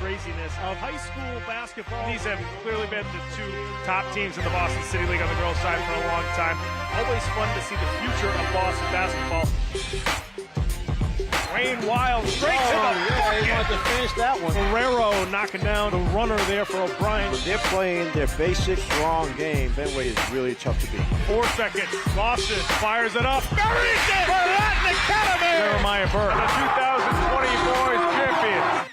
craziness of high school basketball. These have clearly been the two top teams in the Boston City League on the girls' side for a long time. Always fun to see the future of Boston basketball. Wayne Wild straight to the bucket. He wanted to finish that one. Ferrero knocking down the runner there for O'Brien. They're playing their basic strong game. Benway is really tough to beat. 4 seconds. Lawson fires it up. Buries it for Latin Academy. Jeremiah Burke, the 2020 boys champions.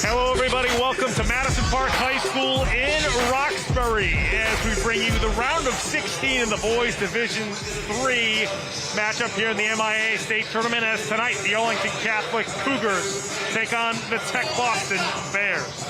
Hello, everybody. Welcome to Madison Park High School in Roxbury as we bring you the round of 16 in the boys Division III matchup here in the MIAA State Tournament. As tonight, the Arlington Catholic Cougars take on the Tech Boston Bears.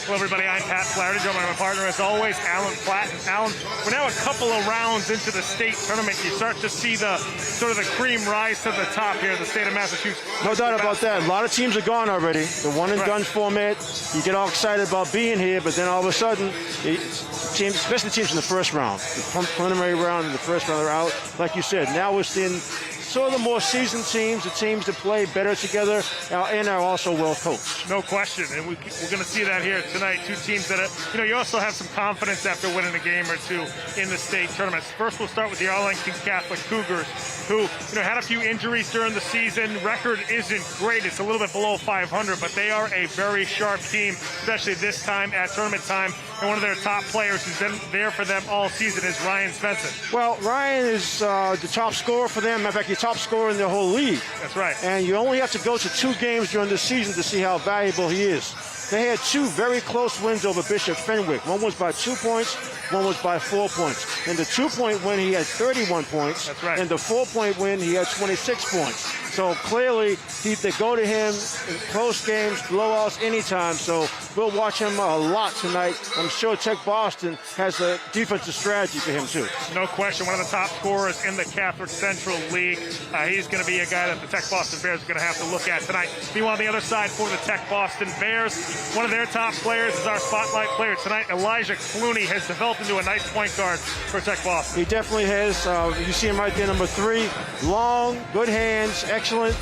Hello, everybody. I'm Pat Flaherty, joined by my partner, as always, Alan Platt. Alan, we're now a couple of rounds into the state tournament. You start to see the sort of the cream rise to the top here in the state of Massachusetts. No doubt about that. A lot of teams are gone already. The one-and-done format. You get all excited about being here, but then all of a sudden, teams, especially teams in the first round, the preliminary round and the first round are out. Like you said, now we're seeing sort of the more seasoned teams, the teams that play better together and are also well coached. No question, and we're going to see that here tonight. Two teams that, you also have some confidence after winning a game or two in the state tournaments. First, we'll start with the Arlington Catholic Cougars, who, had a few injuries during the season. Record isn't great. It's a little bit below 500, but they are a very sharp team, especially this time at tournament time. And one of their top players who's been there for them all season is Ryan Svensson. Well, Ryan is the top scorer for them. In fact, he's top scorer in the whole league. That's right. And you only have to go to 2 games during the season to see how valuable he is. They had 2 very close wins over Bishop Fenwick. One was by 2 points, one was by 4 points. In the 2-point win, he had 31 points. That's right. In the 4-point win, he had 26 points. So clearly, they go to him in close games, blowouts, anytime. So we'll watch him a lot tonight. I'm sure Tech Boston has a defensive strategy for him, too. No question. One of the top scorers in the Catholic Central League. He's going to be a guy that the Tech Boston Bears are going to have to look at tonight. Meanwhile, on the other side for the Tech Boston Bears, one of their top players is our spotlight player tonight. Elijah Clooney has developed into a nice point guard for Tech Boston. He definitely has. You see him right there, number 3. Long, good hands, excellent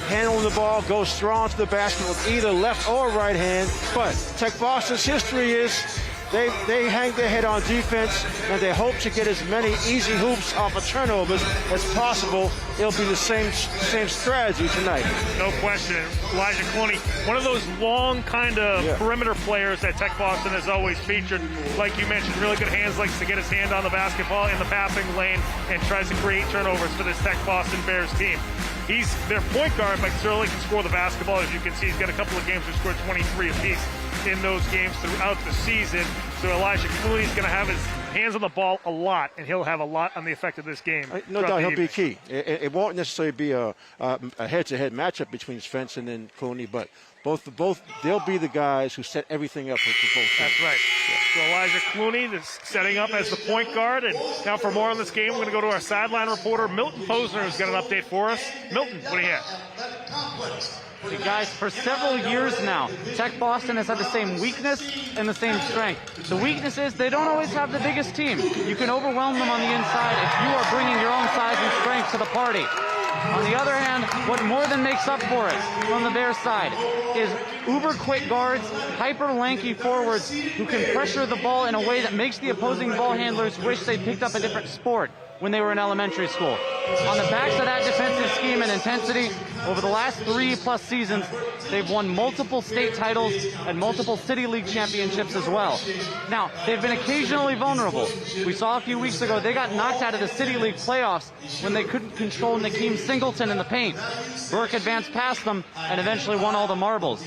handling the ball, goes strong to the basket with either left or right hand. But Tech Boston's history is they hang their head on defense, and they hope to get as many easy hoops off of turnovers as possible. It'll be the same strategy tonight. No question. Elijah Clooney, one of those long kind of perimeter players that Tech Boston has always featured. Like you mentioned, really good hands, likes to get his hand on the basketball in the passing lane and tries to create turnovers for this Tech Boston Bears team. He's their point guard, but certainly can score the basketball. As you can see, he's got a couple of games where he scored 23 apiece in those games throughout the season. So Elijah Clooney is going to have his hands on the ball a lot, and he'll have a lot on the effect of this game. No doubt he'll be key. It won't necessarily be a head-to-head matchup between Svensson and Clooney, but both they'll be the guys who set everything up for both teams. That's right. So Elijah Clooney is setting up as the point guard. And now for more on this game, we're going to go to our sideline reporter, Milton Posner, who's got an update for us. Milton, what do you have? Hey guys, for several years now, Tech Boston has had the same weakness and the same strength. The weakness is they don't always have the biggest team. You can overwhelm them on the inside if you are bringing your own size and strength to the party. On the other hand, what more than makes up for it from the Bears side is uber-quick guards, hyper-lanky forwards who can pressure the ball in a way that makes the opposing ball handlers wish they picked up a different sport when they were in elementary school. On the backs of that defensive scheme and intensity, over the last 3+ seasons, they've won multiple state titles and multiple City League championships as well. Now, they've been occasionally vulnerable. We saw a few weeks ago they got knocked out of the City League playoffs when they couldn't control Nakeem Singleton in the paint. Burke advanced past them and eventually won all the marbles.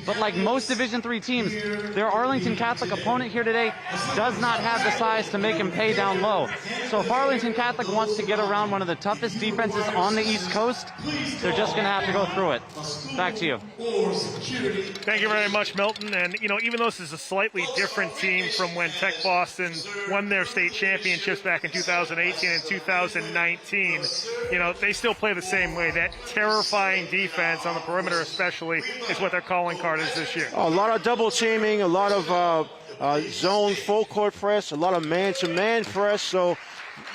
But like most Division III teams, their Arlington Catholic opponent here today does not have the size to make him pay down low. So if Arlington Catholic wants to get around one of the toughest defenses on the East Coast, they're just going to have to go through it. Back to you. Thank you very much, Milton. And, even though this is a slightly different team from when Tech Boston won their state championships back in 2018 and 2019, they still play the same way. That terrifying defense on the perimeter especially is what their calling card is this year. A lot of double teaming, a lot of zone full court press, a lot of man-to-man press, so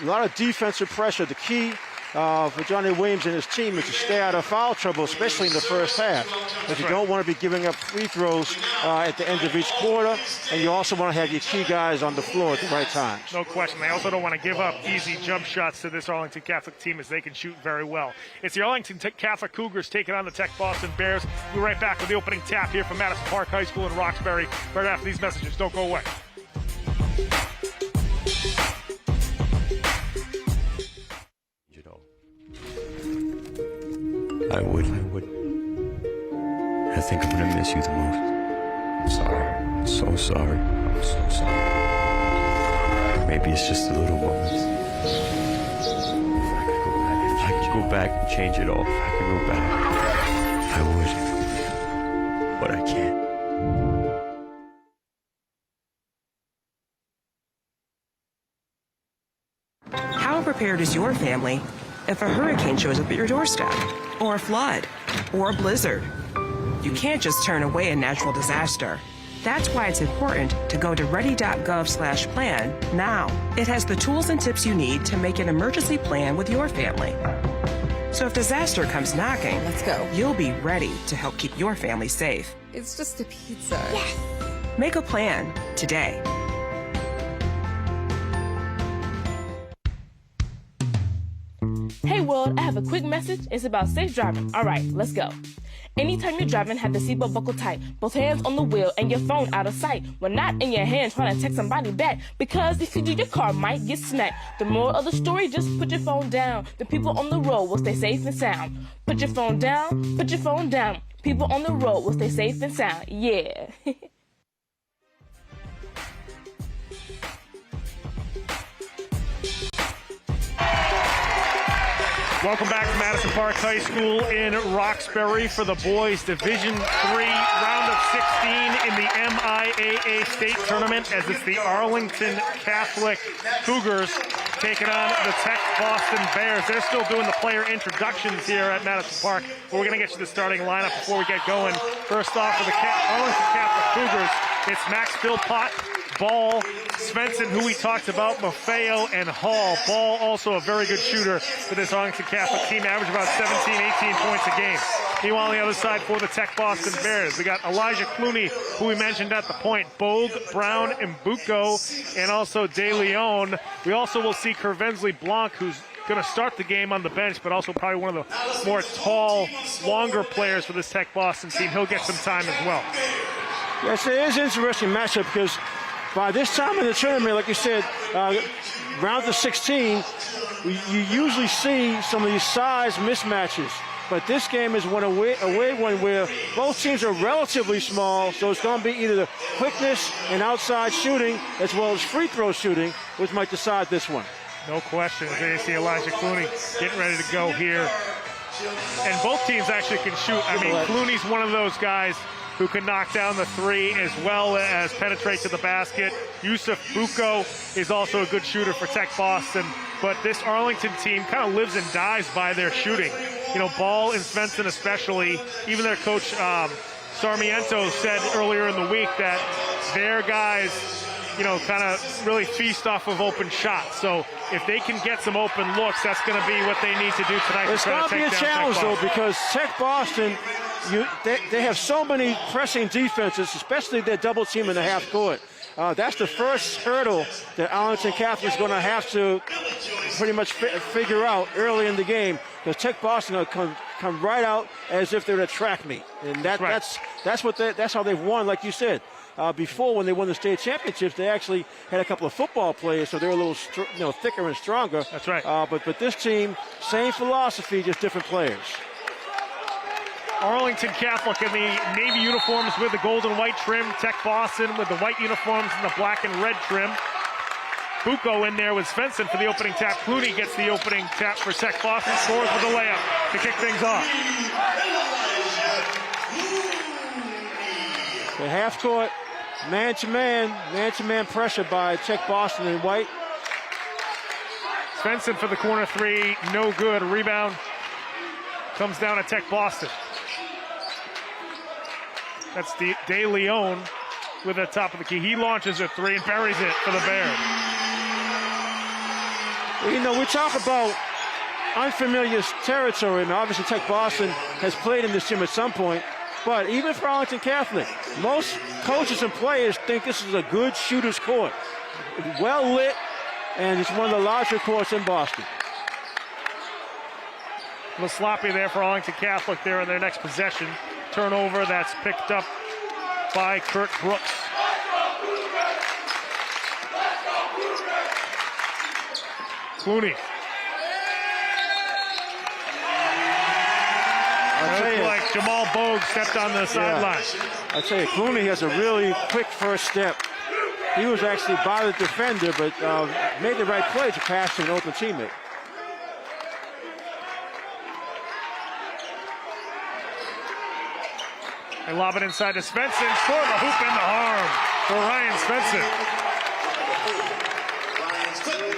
a lot of defensive pressure. The key for Johnny Williams and his team is to stay out of foul trouble, especially in the first half, because you don't want to be giving up free throws at the end of each quarter, and you also want to have your key guys on the floor at the right times. No question. They also don't want to give up easy jump shots to this Arlington Catholic team, as they can shoot very well. It's the Arlington Catholic Cougars taking on the Tech Boston Bears. We'll be right back with the opening tap here from Madison Park High School in Roxbury right after these messages. Don't go away. I would. I think I'm gonna miss you the most. I'm sorry. I'm so sorry. I'm so sorry. Maybe it's just a little moments. If I could go back and change it all, if I could go back, I would. But I can't. How prepared is your family if a hurricane shows up at your doorstep, or a flood, or a blizzard? You can't just turn away a natural disaster. That's why it's important to go to ready.gov/plan now. It has the tools and tips you need to make an emergency plan with your family. So if disaster comes knocking, let's go. You'll be ready to help keep your family safe. It's just a pizza. Yes. Make a plan today. Hey world, I have a quick message. It's about safe driving. All right, let's go. Anytime you're driving, have the seatbelt buckle tight. Both hands on the wheel and your phone out of sight. When not in your hand trying to text somebody back. Because if you do, your car might get smacked. The moral of the story, just put your phone down. The people on the road will stay safe and sound. Put your phone down, put your phone down. People on the road will stay safe and sound. Yeah. Welcome back to Madison Park High School in Roxbury for the boys Division III round of 16 in the MIAA State Tournament, as it's the Arlington Catholic Cougars taking on the Tech Boston Bears. They're still doing the player introductions here at Madison Park, but we're going to get you the starting lineup before we get going. First off, for the Arlington Catholic Cougars, it's Max Philpott, Ball, Svensson, who we talked about, Maffeo, and Hall. Ball also a very good shooter for this Arlington Catholic team, average about 17, 18 points a game. Meanwhile, on the other side for the Tech Boston Bears, we got Elijah Clooney, who we mentioned at the point, Bogue, Brown, Mbuko, and also De Leon. We also will see Kervensley Blanc, who's going to start the game on the bench, but also probably one of the more tall, longer players for this Tech Boston team. He'll get some time as well. Yes, it is an interesting matchup because by this time in the tournament, like you said, round of 16, you usually see some of these size mismatches. But this game is a weird one where both teams are relatively small, so it's going to be either the quickness and outside shooting as well as free throw shooting, which might decide this one. No question. There you see Elijah Clooney getting ready to go here. And both teams actually can shoot. I mean, Clooney's one of those guys who can knock down the three as well as penetrate to the basket. Yusuf Buko is also a good shooter for Tech Boston. But this Arlington team kind of lives and dies by their shooting. You know, Ball and Svensson especially, even their coach Sarmiento said earlier in the week that their guys, you know, kind of really feast off of open shots. So if they can get some open looks, that's going to be what they need to do tonight. It's going to be a challenge, though, because Tech Boston, they have so many pressing defenses, especially their double team in the half court. That's the first hurdle that Arlington Catholic is going to have to pretty much figure out early in the game, because Tech Boston will come right out as if they're in a track meet, and that's how they've won, like you said. Before, when they won the state championships, they actually had a couple of football players, so they're a little thicker and stronger. That's right. But this team, same philosophy, just different players. Arlington Catholic in the navy uniforms with the gold and white trim. Tech Boston with the white uniforms and the black and red trim. Buko in there with Svensson for the opening tap. Clooney gets the opening tap for Tech Boston. Scores with a layup to kick things off. The half court, man-to-man pressure by Tech Boston in white. Svensson for the corner three, no good. Rebound comes down to Tech Boston. That's De Leon with the top of the key. He launches a three and buries it for the Bears. You know, we talk about unfamiliar territory, and obviously Tech Boston has played in this gym at some point, but even for Arlington Catholic, most coaches and players think this is a good shooter's court. Well lit, and it's one of the larger courts in Boston. A little sloppy there for Arlington Catholic there in their next possession. Turnover that's picked up by Kurt Brooks. Clooney. Looks like Jamal Bogue stepped on the sideline. I tell you, Clooney has a really quick first step. He was actually by the defender, but made the right play to pass to an open teammate. They lob it inside to Svensson. Score the hoop in the arm for Ryan Svensson.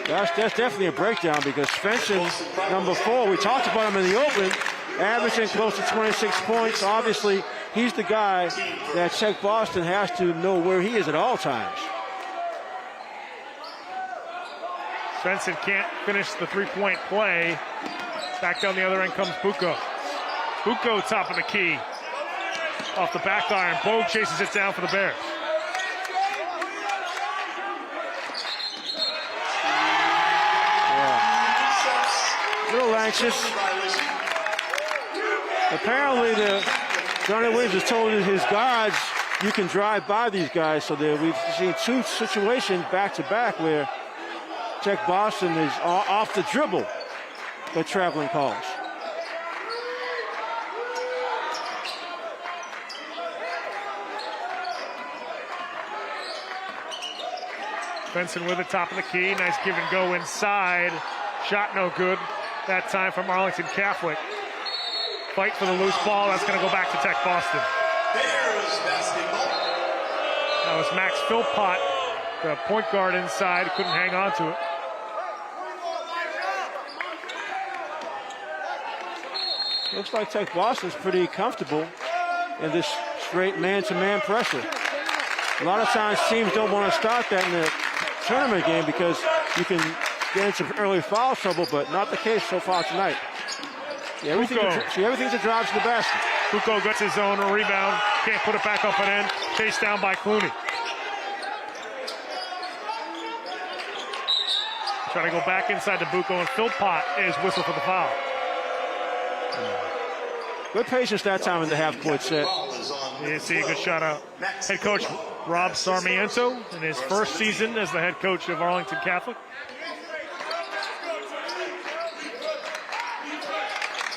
That's definitely a breakdown because Svensson, number 4, we talked about him in the open, averaging close to 26 points. Obviously, he's the guy that Tech Boston has to know where he is at all times. Svensson can't finish the three-point play. Back down the other end comes Bucco. Bucco top of the key. Off the back iron. Bogue chases it down for the Bears. A little anxious. Apparently, Johnny Williams has told his guards, you can drive by these guys. So we've seen 2 situations back-to-back where Tech Boston is off the dribble, but traveling calls. Svensson with the top of the key. Nice give and go inside. Shot no good. That time from Arlington Catholic. Fight for the loose ball. That's going to go back to Tech Boston. Bears basketball. That was Max Philpott, the point guard inside. Couldn't hang on to it. Looks like Tech Boston's pretty comfortable in this straight man-to-man pressure. A lot of times teams don't want to start that in the tournament game because you can get into early foul trouble, but not the case so far tonight. Everything's a drive to the basket. Bucco gets his own rebound. Can't put it back up and in. Chased down by Clooney. Trying to go back inside to Bucco, and Philpott is whistled for the foul. Good patience that time in the half-court set. You see a good shot out. Head coach Rob Sarmiento in his first season as the head coach of Arlington Catholic.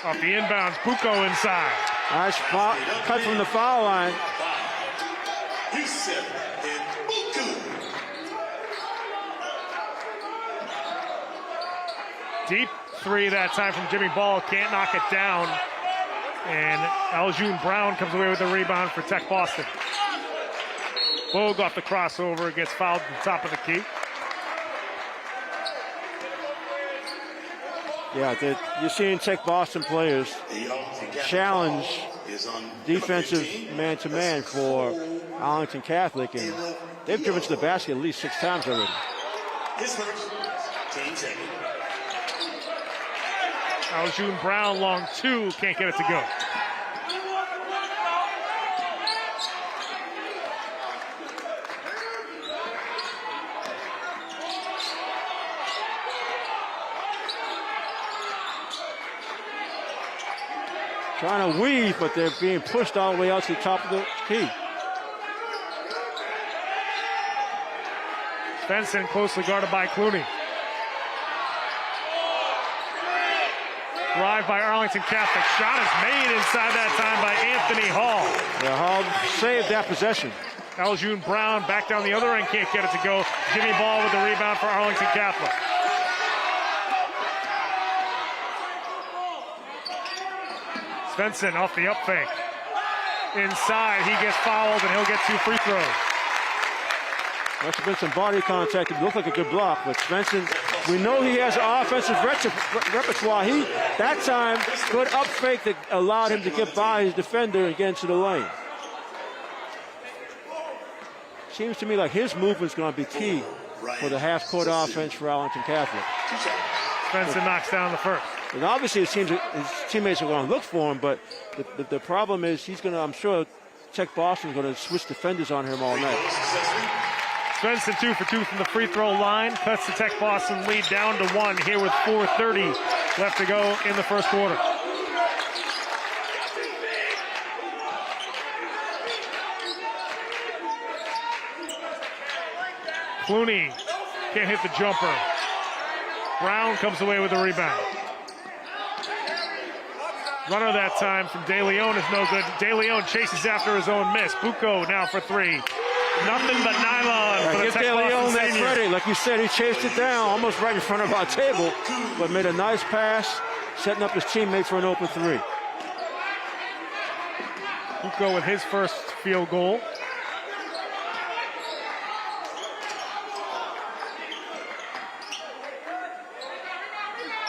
Off the inbounds, Bucco inside. Nice cut from the foul line. Deep three that time from Jimmy Ball. Can't knock it down. And Aljun Brown comes away with the rebound for Tech Boston. Bogue off the crossover, gets fouled at the top of the key. Yeah, you're seeing Tech Boston players challenge defensive man-to-man for Arlington Catholic, and they've driven to the basket at least 6 times already. Aljun Brown, long 2, can't get it to go. Trying to weave, but they're being pushed all the way out to the top of the key. Svensson closely guarded by Clooney. Drive by Arlington Catholic. Shot is made inside that time by Anthony Hall. Yeah, Hall saved that possession. Aljun Brown back down the other end, can't get it to go. Jimmy Ball with the rebound for Arlington Catholic. Svensson off the up fake. Inside, he gets fouled and he'll get 2 free throws. Must have been some body contact. It looked like a good block, but Svensson, we know he has an offensive repertoire. That time, good up fake that allowed him to get by his defender and get into the lane. seems to me like his movement's going to be key for the half-court offense for Arlington Catholic. Svensson knocks down the first. And obviously it seems his teammates are going to look for him, but the problem is he's going to, I'm sure, Tech Boston's going to switch defenders on him all night. Svensson 2 for 2 from the free throw line. Cuts the Tech Boston lead down to 1 here with 4:30 left to go in the first quarter. Clooney can't hit the jumper. Brown comes away with the rebound. Runner that time from De Leon is no good. De Leon chases after his own miss. Bucco now for 3. Nothing but nylon for the Give Tech De Leon Boston that senior. credit. Like you said, he chased it down almost right in front of our table, but made a nice pass, setting up his teammate for an open 3. Bucco with his first field goal.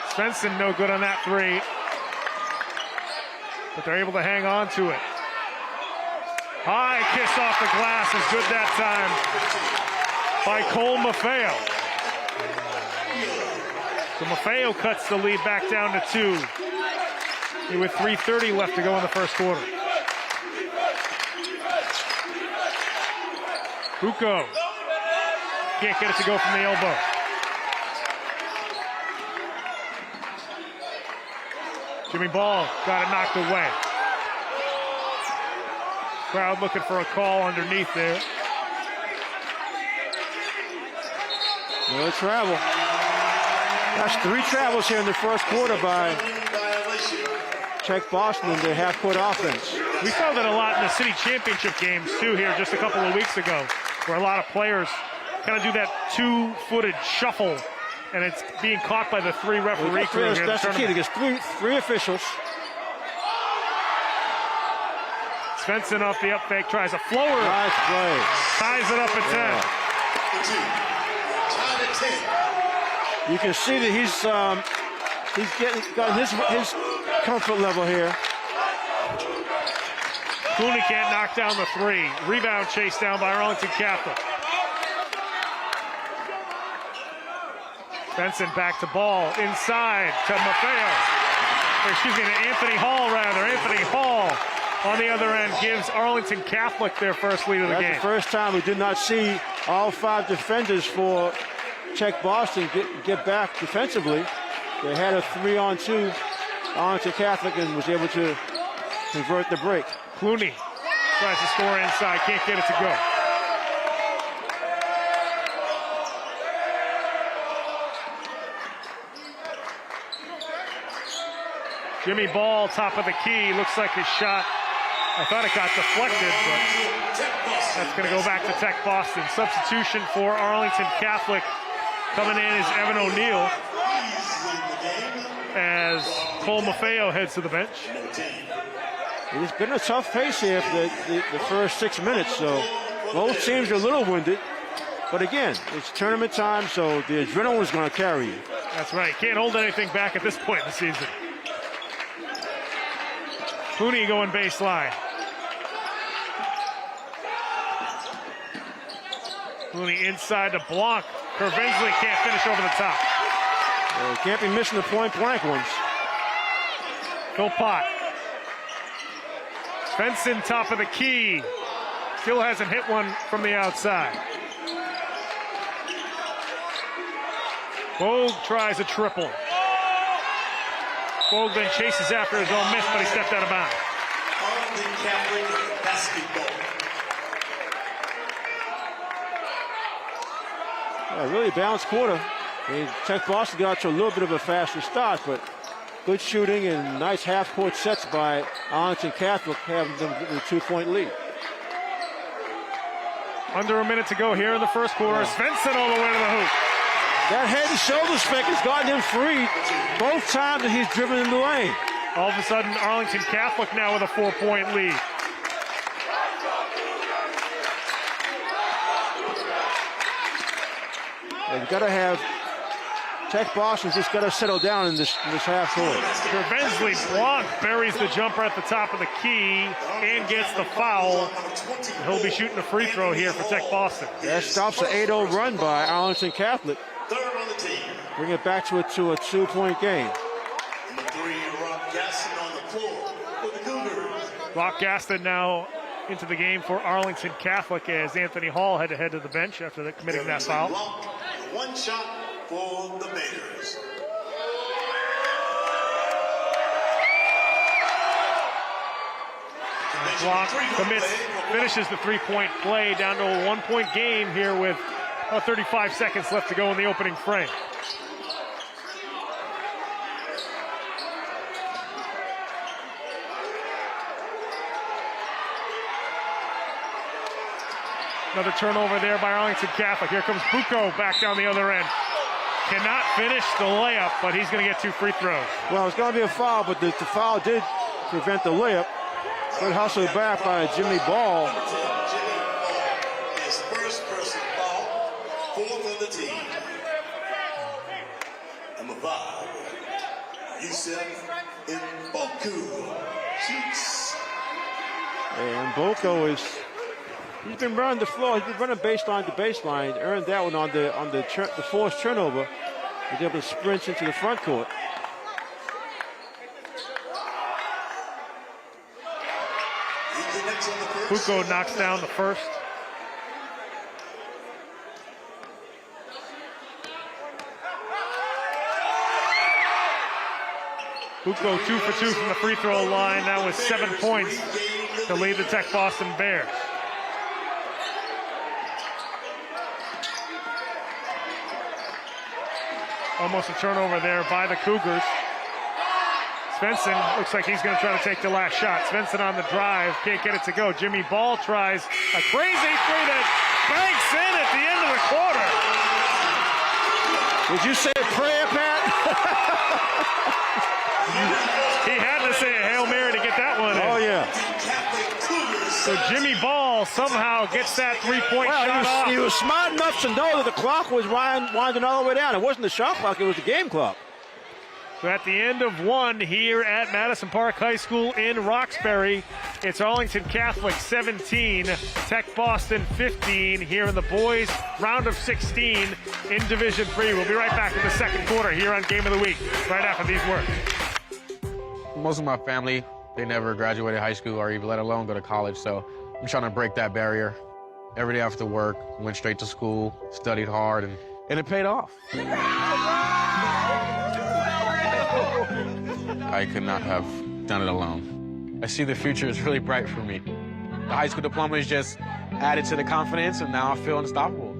Svensson no good on that 3. But they're able to hang on to it. High kiss off the glass is good that time by Cole Maffeo. So Maffeo cuts the lead back down to 2. Here with 3:30 left to go in the first quarter. Bucco can't get it to go from the elbow. Jimmy Ball got it knocked away. Crowd looking for a call underneath there. No travel. That's 3 travels here in the first quarter by Tech Boston in their half-court offense. We saw that a lot in the city championship games too here just a couple of weeks ago, where a lot of players kind of do that 2-footed shuffle, and it's being caught by the 3 referee crew here. That's the key. There's three officials. Svensson off the up fake, tries a floater. Nice play. Ties it up at 10. You can see that he's got his comfort level here. Clooney can't knock down the 3. Rebound chased down by Arlington Catholic. Svensson back to Ball, inside to Maffeo. Or excuse me, to Anthony Hall rather. Anthony Hall on the other end gives Arlington Catholic their first lead of the game. That's the first time we did not see all 5 defenders for Tech Boston get back defensively. They had a 3-on-2 Arlington Catholic and was able to convert the break. Clooney tries to score inside, can't get it to go. Jimmy Ball, top of the key, looks like his shot. I thought it got deflected, but that's going to go back to Tech Boston. Substitution for Arlington Catholic coming in is Evan O'Neill as Cole Maffeo heads to the bench. It's been a tough pace here for the first 6 minutes, so both teams are a little winded. But again, it's tournament time, so the adrenaline is going to carry you. That's right. Can't hold anything back at this point in the season. Clooney going baseline. Clooney inside to Blanc. Kervensley can't finish over the top. You can't be missing the point-blank ones. Phil Pott. Svensson top of the key. Still hasn't hit one from the outside. Bogue tries a triple. Bogue then chases after his own miss, but he stepped out of bounds. Arlington Catholic basketball. A really balanced quarter. Tech Boston got to a little bit of a faster start, but good shooting and nice half-court sets by Arlington Catholic, having them with a 2-point lead. Under a minute to go here in the first quarter. Svensson all the way to the hoop. That head and shoulders fake has gotten him free both times that he's driven in the lane. All of a sudden, Arlington Catholic now with a 4-point lead. You've got to have Tech Boston's just got to settle down in this half court. Bensley Blanc buries the jumper at the top of the key and gets the foul. He'll be shooting a free throw here for Tech Boston. That stops an 8-0 run by Arlington Catholic. Third on the team. Bring it back to a 2-point game. Number 3, Rock Gaston on the floor for the Cougars. Rock Gaston now into the game for Arlington Catholic as Anthony Hall had to head to the bench after committing that foul. One shot for the Bears. Blanc finishes the three-point play down to a one-point game here with about 35 seconds left to go in the opening frame. Another turnover there by Arlington Catholic. Here comes Bucco back down the other end. Cannot finish the layup, but he's going to get 2 free throws. Well, it's going to be a foul, but the foul did prevent the layup. Good hustle back by Jimmy Ball. His first person foul, 4th of the team. Number 5, Yusef Mboku shoots. And Bucco he's been running the floor. He's been running baseline to baseline. Earned that one on the forced turnover. He's able to sprint into the front court. Bucco knocks down the first. Bucco 2 for 2 from the free throw line. That was 7 points to lead the Tech Boston Bears. Almost a turnover there by the Cougars. Svensson looks like he's going to try to take the last shot. Svensson on the drive, can't get it to go. Jimmy Ball tries a crazy three that banks in at the end of the quarter. Did you say a prayer, Pat? He had to say a Hail Mary to get that one in. Oh, yeah. So Jimmy Ball somehow gets that three-point shot off. He was smart enough to know that the clock was winding all the way down. It wasn't the shot clock, it was the game clock. So at the end of one here at Madison Park High School in Roxbury, it's Arlington Catholic 17, Tech Boston 15 here in the boys round of 16 in Division III. We'll be right back with the second quarter here on Game of the Week right after these words. Most of my family, they never graduated high school or even let alone go to college, so I'm trying to break that barrier. Every day after work, went straight to school, studied hard, and it paid off. I could not have done it alone. I see the future is really bright for me. The high school diploma is just added to the confidence, and now I feel unstoppable.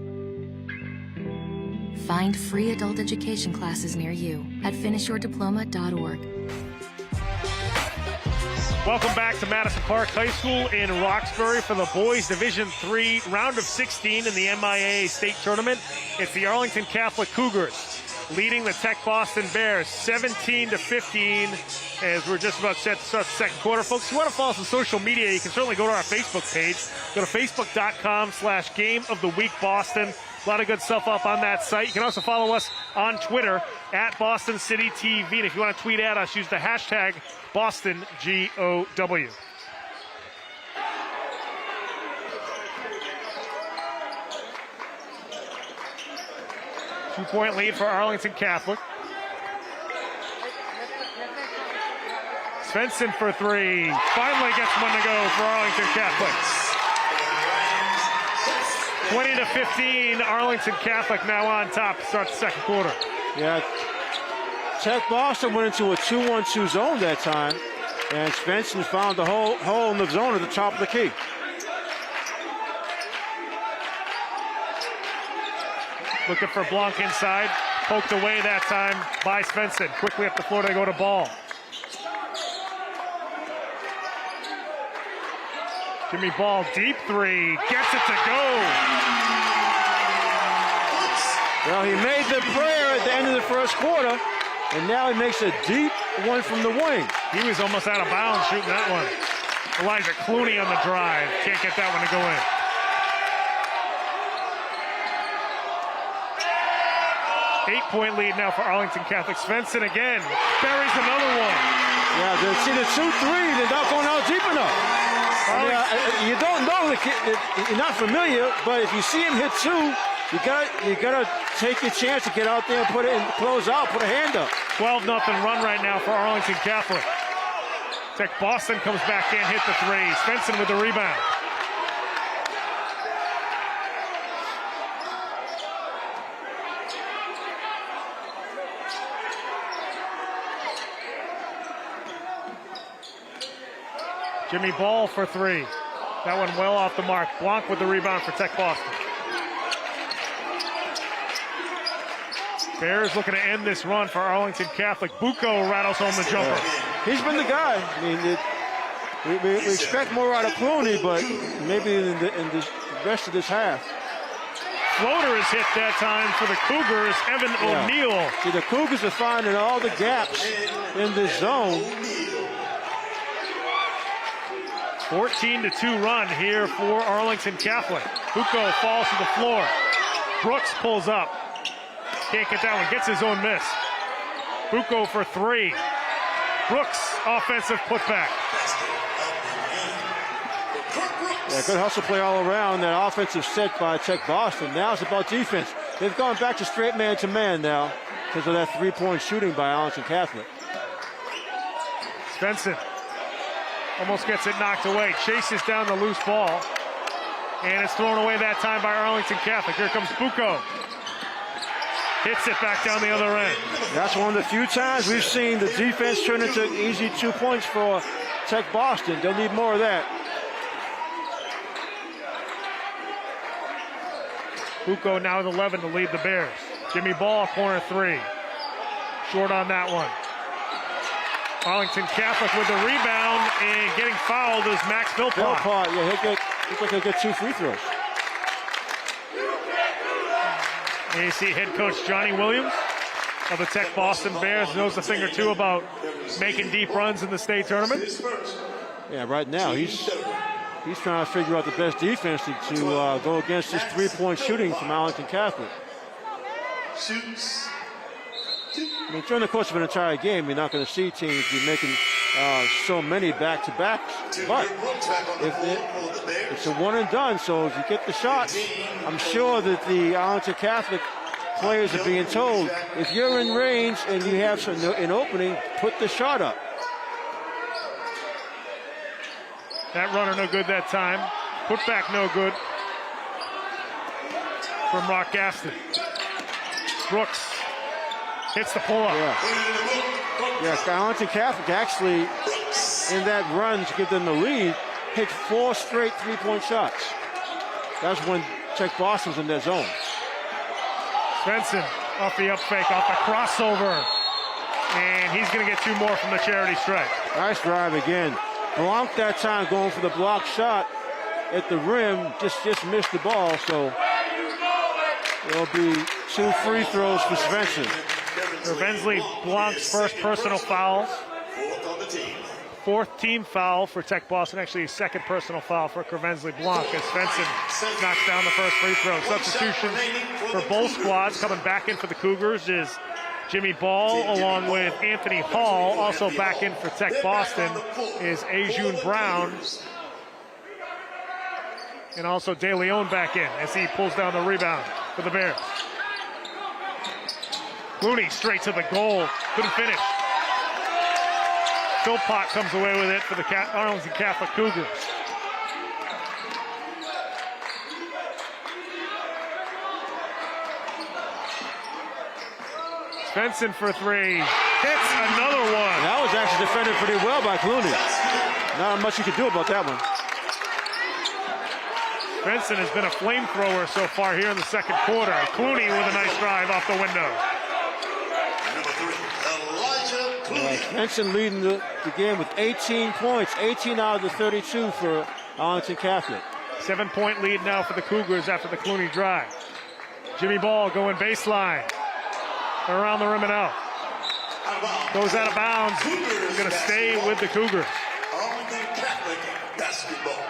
Find free adult education classes near you at finishyourdiploma.org. Welcome back to Madison Park High School in Roxbury for the boys Division III round of 16 in the MIAA State Tournament. It's the Arlington Catholic Cougars leading the Tech Boston Bears 17-15 as we're just about set to start the second quarter. Folks, if you want to follow us on social media, you can certainly go to our Facebook page. Go to facebook.com/GameOfTheWeekBoston. A lot of good stuff up on that site. You can also follow us on Twitter at Boston City TV. And if you want to tweet at us, use the hashtag BostonGOW. Two-point lead for Arlington Catholic. Svensson for three. Finally gets one to go for Arlington Catholic. 20-15, Arlington Catholic now on top to start the second quarter. Yeah, Tech Boston went into a 2-1-2 zone that time, and Svensson found the hole in the zone at the top of the key. Looking for Blanc inside. Poked away that time by Svensson. Quickly up the floor, they go to Ball. Jimmy Ball, deep three. Gets it to go. Well, he made the prayer at the end of the first quarter, and now he makes a deep one from the wing. He was almost out of bounds shooting that one. Elijah Clooney on the drive. Can't get that one to go in. 8-point lead now for Arlington Catholic. Svensson again buries another one. Yeah, see the 2-3, they're not going out deep enough. You don't know, you're not familiar, but if you see him hit two, you gotta take your chance to get out there and put it in, close out, put a hand up. 12-0 run right now for Arlington Catholic. Tech Boston comes back in, hit the three. Svensson with the rebound. Jimmy Ball for three. That one well off the mark. Blanc with the rebound for Tech Boston. Bears looking to end this run for Arlington Catholic. Bucco rattles home the jumper. He's been the guy. I mean, we expect more out of Clooney, but maybe in the rest of this half. Floater is hit that time for the Cougars. Evan O'Neal. See, the Cougars are finding all the gaps in this zone. 14-2 run here for Arlington Catholic. Bucco falls to the floor. Brooks pulls up. Can't get that one. Gets his own miss. Bucco for three. Brooks, offensive putback. Yeah, good hustle play all around. That offensive set by Tech Boston. Now it's about defense. They've gone back to straight man-to-man now because of that three-point shooting by Arlington Catholic. Svensson almost gets it knocked away. Chases down the loose ball. And it's thrown away that time by Arlington Catholic. Here comes Bucco. Hits it back down the other end. That's one of the few times we've seen the defense turn into easy 2 points for Tech Boston. They'll need more of that. Bucco now with 11 to lead the Bears. Jimmy Ball, corner three. Short on that one. Arlington Catholic with the rebound, and getting fouled is Max Philpott. Yeah, he'll get 2 free throws. And you see head coach Johnny Williams of the Tech Boston Bears knows a thing or two about making deep runs in the state tournament. Yeah, right now he's trying to figure out the best defense to go against this three-point shooting from Arlington Catholic. I mean, during the course of an entire game, you're not going to see teams be making so many back-to-backs. But it's a one and done, so if you get the shots, I'm sure that the Arlington Catholic players are being told, if you're in range and you have an opening, put the shot up. That runner no good that time. Put back no good from Rock Gaston. Brooks hits the pull-up. Yeah, Arlington Catholic actually, in that run to give them the lead, hit 4 straight three-point shots. That's when Tech Boston's in their zone. Svensson off the up fake, off the crossover. And he's going to get 2 more from the charity stripe. Nice drive again. Blanc that time going for the block shot at the rim, just missed the ball, so there'll be 2 free throws for Svensson. Bensley Blanc's first personal foul. 4th team foul for Tech Boston. Actually, his 2nd personal foul for Kervensley Blanc as Svensson knocks down the first free throw. Substitution for both squads. Coming back in for the Cougars is Jimmy Ball along with Anthony Hall. Also back in for Tech Boston is Ajun Brown. And also De Leon back in as he pulls down the rebound for the Bears. Clooney straight to the goal. Couldn't finish. Philpott comes away with it for the Arlington Catholic Cougars. Svensson for 3. Hits another one. That was actually defended pretty well by Clooney. Not much you could do about that one. Svensson has been a flamethrower so far here in the 2nd quarter. Clooney with a nice drive off the window. Svensson leading the game with 18 points, 18 out of the 32 for Arlington Catholic. 7-point lead now for the Cougars after the Clooney drive. Jimmy Ball going baseline. Around the rim and out. Goes out of bounds. Going to stay with the Cougars. Arlington Catholic basketball.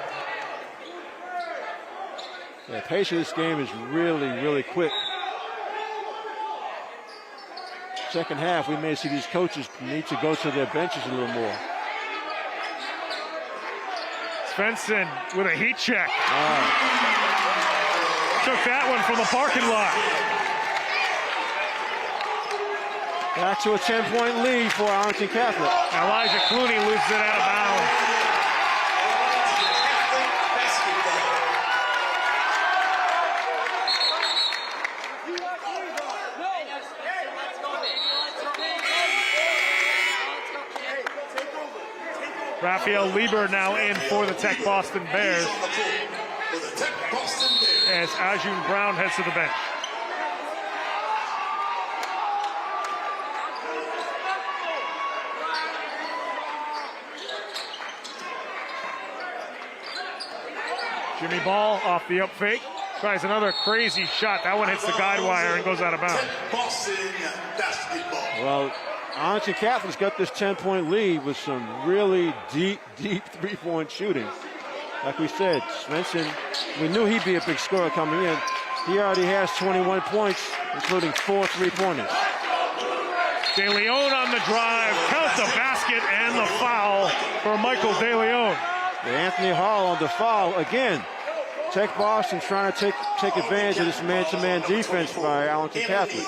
The pace of this game is really, really quick. second half, we may see these coaches need to go to their benches a little more. Svensson with a heat check. Took that one from the parking lot. Back to a 10-point lead for Arlington Catholic. Elijah Clooney loses it out of bounds. Raphael Lieber now in for the Tech Boston Bears as Ajun Brown heads to the bench. Jimmy Ball off the up fake. Tries another crazy shot. That one hits the guide wire and goes out of bounds. Well, Arlington Catholic's got this 10-point lead with some really deep three-point shooting. Like we said, Svensson, we knew he'd be a big scorer coming in. He already has 21 points, including 4 three-pointers. De Leon on the drive, counts the basket and the foul for Michael De Leon. Anthony Hall on the foul again. Tech Boston trying to take advantage of this man-to-man defense by Arlington Catholic.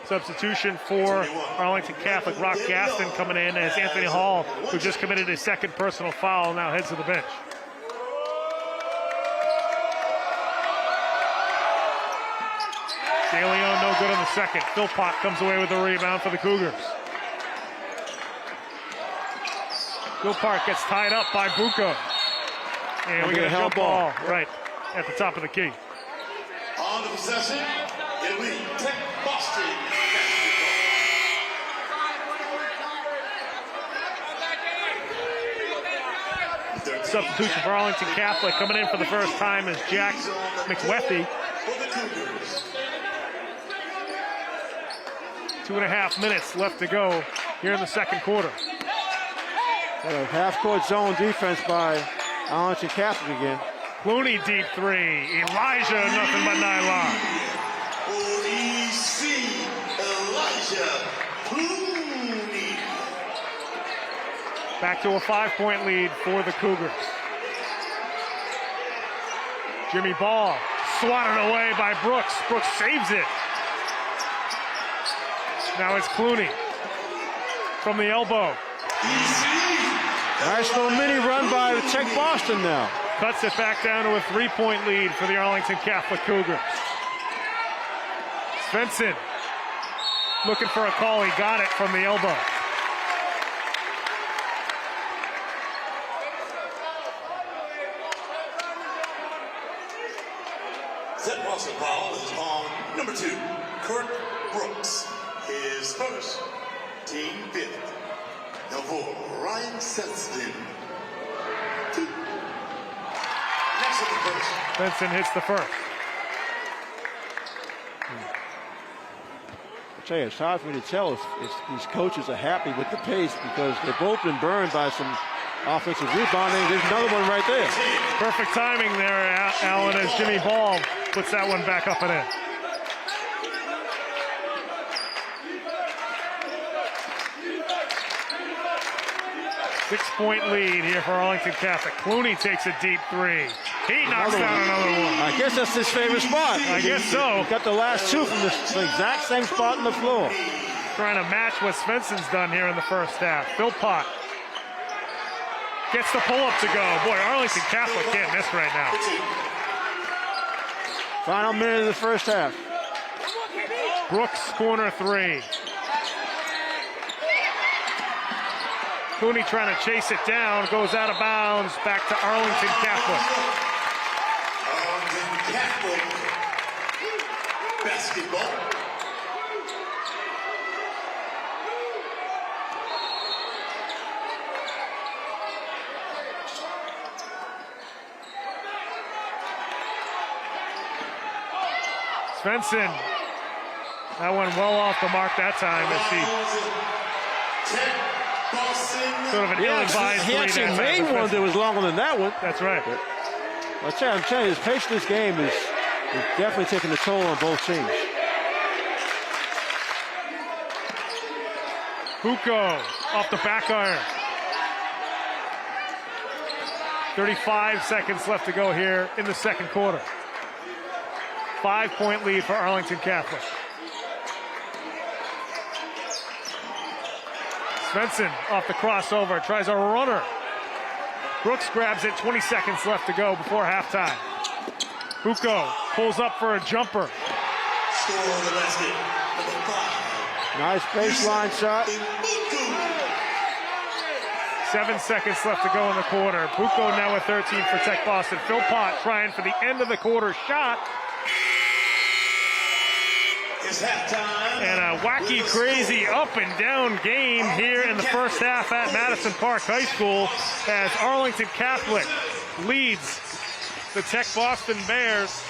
Substitution for Arlington Catholic. Rock Gaston coming in as Anthony Hall, who just committed his second personal foul, now heads to the bench. De Leon no good on the second. Philpott comes away with the rebound for the Cougars. Philpott gets tied up by Bucco. And we get a jump ball right at the top of the key. On the possession, it'll be Tech Boston. Substitution for Arlington Catholic coming in for the first time is Jack McWethy. 2.5 minutes left to go here in the second quarter. A half-court zone defense by Arlington Catholic again. Clooney deep three. Elijah nothing but nylon. Elijah Clooney. Back to a 5-point lead for the Cougars. Jimmy Ball swatted away by Brooks. Brooks saves it. Now it's Clooney from the elbow. Nice little mini run by Tech Boston now. Cuts it back down to a 3-point lead for the Arlington Catholic Cougars. Svensson looking for a call. He got it from the elbow. Set Boston foul is on number 2, Kurt Brooks. His first, team 5th. Now for Ryan Sexton. 2. Next to the first. Svensson hits the first. I tell you, it's hard for me to tell if these coaches are happy with the pace because they've both been burned by some offensive rebounding. There's another one right there. Perfect timing there, Alan, as Jimmy Ball puts that one back up and in. Six-point lead here for Arlington Catholic. Clooney takes a deep three. He knocks down another one. I guess that's his favorite spot. I guess so. He got the last two from the exact same spot on the floor. Trying to match what Svensson's done here in the first half. Philpott gets the pull-up to go. Boy, Arlington Catholic can't miss right now. Final minute of the first half. Brooks, corner three. Clooney trying to chase it down, goes out of bounds, back to Arlington Catholic. Arlington Catholic basketball. Svensson, that one well off the mark that time as he sort of an ill-advised he three. actually made one that was longer than that one. That's right. I'm telling you, his pace in this game is It's definitely taking a toll on both teams. Bucco off the back iron. 35 seconds left to go here in the second quarter. 5-point lead for Arlington Catholic. Svensson off the crossover, tries a runner. Brooks grabs it, 20 seconds left to go before halftime. Bucco pulls up for a jumper. Score on the basket, number 5. Nice baseline shot. 7 seconds left to go in the quarter. Bucco now with 13 for Tech Boston. Philpott trying for the end of the quarter shot. It's halftime. And a wacky, crazy, up and down game here in the first half at Madison Park High School as Arlington Catholic leads the Tech Boston Bears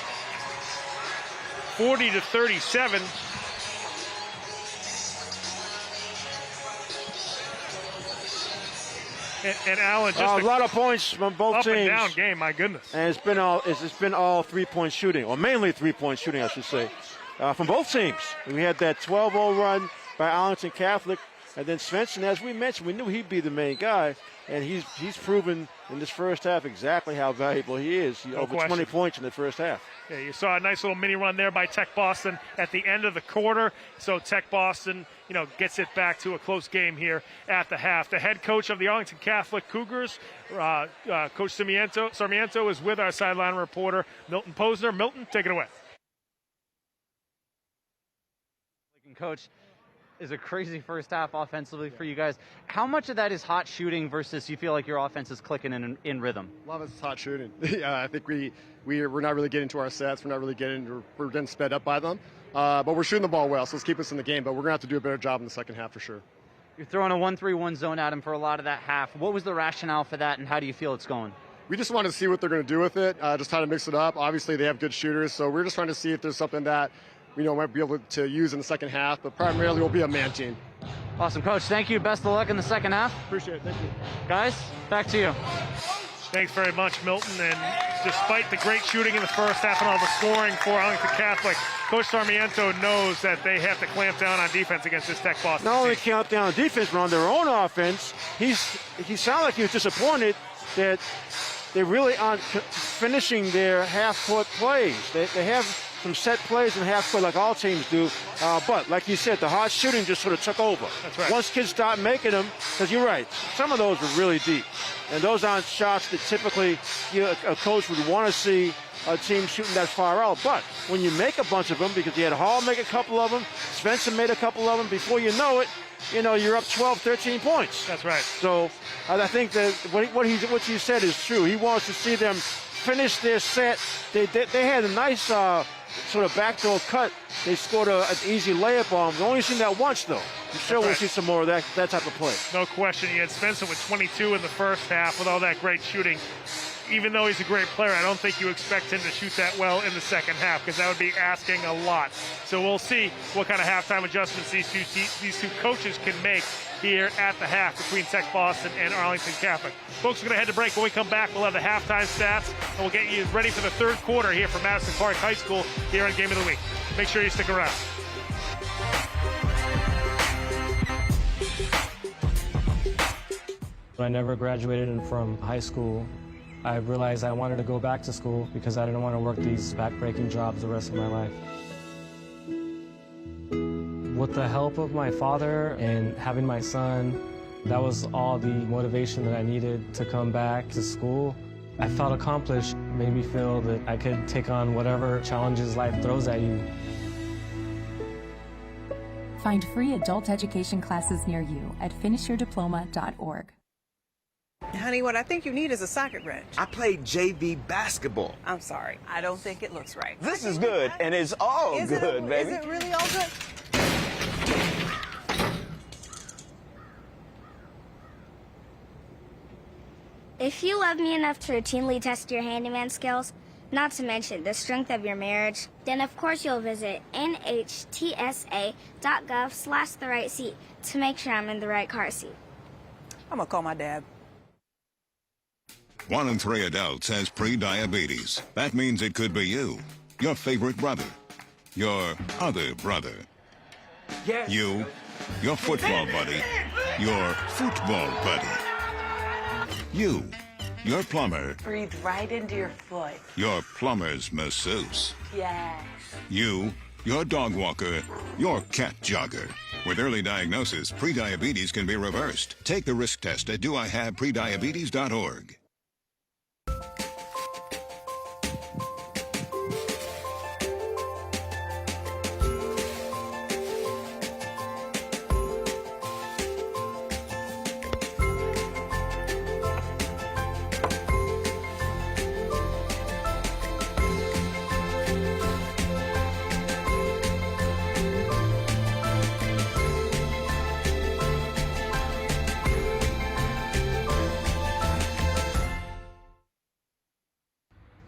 40-37. And Alan, just a lot of points from both up teams. And down game, my goodness. And it's been all 3-point shooting, or mainly 3-point shooting, I should say, from both teams. We had that 12-0 run by Arlington Catholic, and then Svensson, as we mentioned, we knew he'd be the main guy, and he's proven in this first half exactly how valuable he is. Over 20 points in the first half. Yeah, you saw a nice little mini run there by Tech Boston at the end of the quarter. So Tech Boston, gets it back to a close game here at the half. The head coach of the Arlington Catholic Cougars, Coach Sarmiento, is with our sideline reporter, Milton Posner. Milton, take it away. Coach, is a crazy first half offensively for you guys. How much of that is hot shooting versus you feel like your offense is clicking in rhythm? A lot of it's hot shooting. Yeah, I think we're not really getting to our sets. We're getting sped up by them. But we're shooting the ball well, so let's keep us in the game. But we're going to have to do a better job in the second half for sure. You're throwing a 1-3-1 zone at them for a lot of that half. What was the rationale for that, and how do you feel it's going? We just want to see what they're going to do with it, just how to mix it up. Obviously, they have good shooters, so we're just trying to see if there's something that might be able to use in the second half, but primarily we'll be a man team. Awesome, Coach. Thank you. Best of luck in the second half. Appreciate it. Thank you. Guys, back to you. Thanks very much, Milton. And despite the great shooting in the first half and all the scoring for Arlington Catholic, Coach Sarmiento knows that they have to clamp down on defense against this Tech Boston Not team. only clamp down on defense, but on their own offense. He sounded like he was disappointed that they really aren't finishing their half-court plays. They have some set plays in half-court like all teams do, but like you said, the hard shooting just sort of took over. That's right. Once kids start making them, because you're right, some of those were really deep, and those aren't shots that typically a coach would want to see a team shooting that far out. But when you make a bunch of them, because you had Hall make a couple of them, Svensson made a couple of them, before you know it, you're up 12, 13 points. That's right. So I think that what he said is true. He wants to see them finish their set. They had a nice sort of backdoor cut. They scored an easy layup on them. We've only seen that once, though. I'm sure we'll see some more of that type of play. No question. You had Svensson with 22 in the first half with all that great shooting. Even though he's a great player, I don't think you expect him to shoot that well in the second half, because that would be asking a lot. So we'll see what kind of halftime adjustments these two coaches can make here at the half between Tech Boston and Arlington Catholic. Folks, we're going to head to break. When we come back, we'll have the halftime stats, and we'll get you ready for the third quarter here from Madison Park High School here on Game of the Week. Make sure you stick around. When I never graduated from high school, I realized I wanted to go back to school because I didn't want to work these back-breaking jobs the rest of my life. With the help of my father and having my son, that was all the motivation that I needed to come back to school. I felt accomplished, made me feel that I could take on whatever challenges life throws at you. Find free adult education classes near you at finishyourdiploma.org. Honey, what I think you need is a socket wrench. I played JV basketball. I'm sorry. I don't think it looks right. This is good, and it's all good, baby. Is it really all good? If you love me enough to routinely test your handyman skills, not to mention the strength of your marriage, then of course you'll visit nhtsa.gov/the-right-seat to make sure I'm in the right car seat. I'm gonna call my dad. 1 in 3 adults has pre-diabetes. That means it could be you. your favorite brother, your other brother. Yes. You, your football buddy, your football buddy. You, your plumber, Breathe right into your foot. your plumber's masseuse. Yes. You, your dog walker, your cat jogger. With early diagnosis, prediabetes can be reversed. Take the risk test at doihaveprediabetes.org.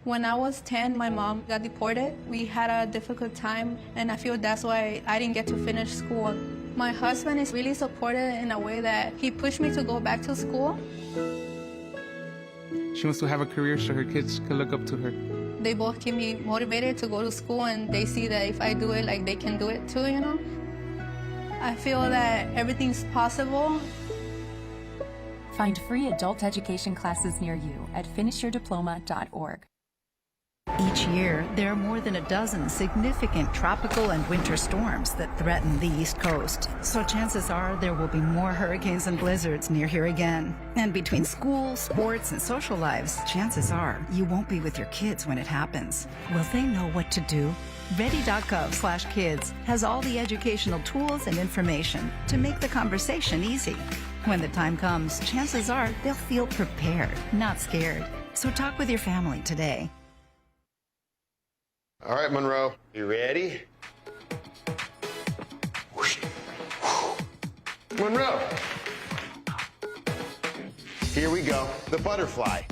When I was 10, my mom got deported. We had a difficult time, and I feel that's why I didn't get to finish school. My husband is really supportive in a way that he pushed me to go back to school. She wants to have a career so her kids can look up to her. They both keep me motivated to go to school, and they see that if I do it, like, they can do it too, you know? I feel that everything's possible. Find free adult education classes near you at finishyourdiploma.org. Each year, there are more than a dozen significant tropical and winter storms that threaten the East Coast. So chances are there will be more hurricanes and blizzards near here again. And between school, sports, and social lives, chances are you won't be with your kids when it happens. Will they know what to do? Ready.gov/kids has all the educational tools and information to make the conversation easy. When the time comes, chances are they'll feel prepared, not scared. So talk with your family today. All right, Monroe, you ready? Monroe! Here we go, the butterfly.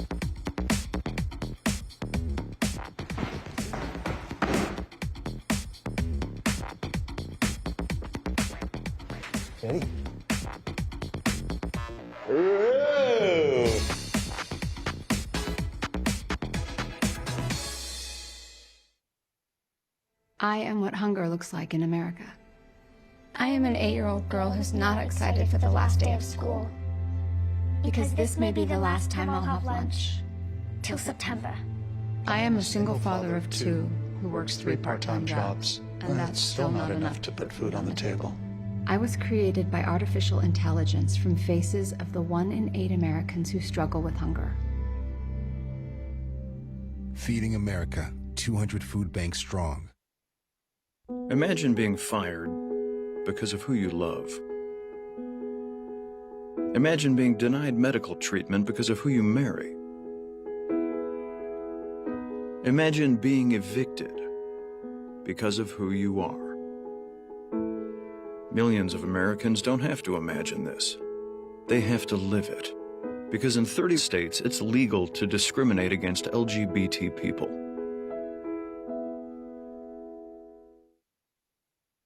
Ready? Ooh. I am what hunger looks like in America. I am an 8-year-old girl who's not excited for the last day of school. Because this may be the last time I'll have lunch. Till September. I am a single father of 2 who works 3 part-time jobs. And that's still not enough to put food on the table. I was created by artificial intelligence from faces of the 1 in 8 Americans who struggle with hunger. Feeding America, 200 food banks strong. Imagine being fired because of who you love. Imagine being denied medical treatment because of who you marry. Imagine being evicted because of who you are. Millions of Americans don't have to imagine this. They have to live it. Because in 30 states, it's legal to discriminate against LGBT people.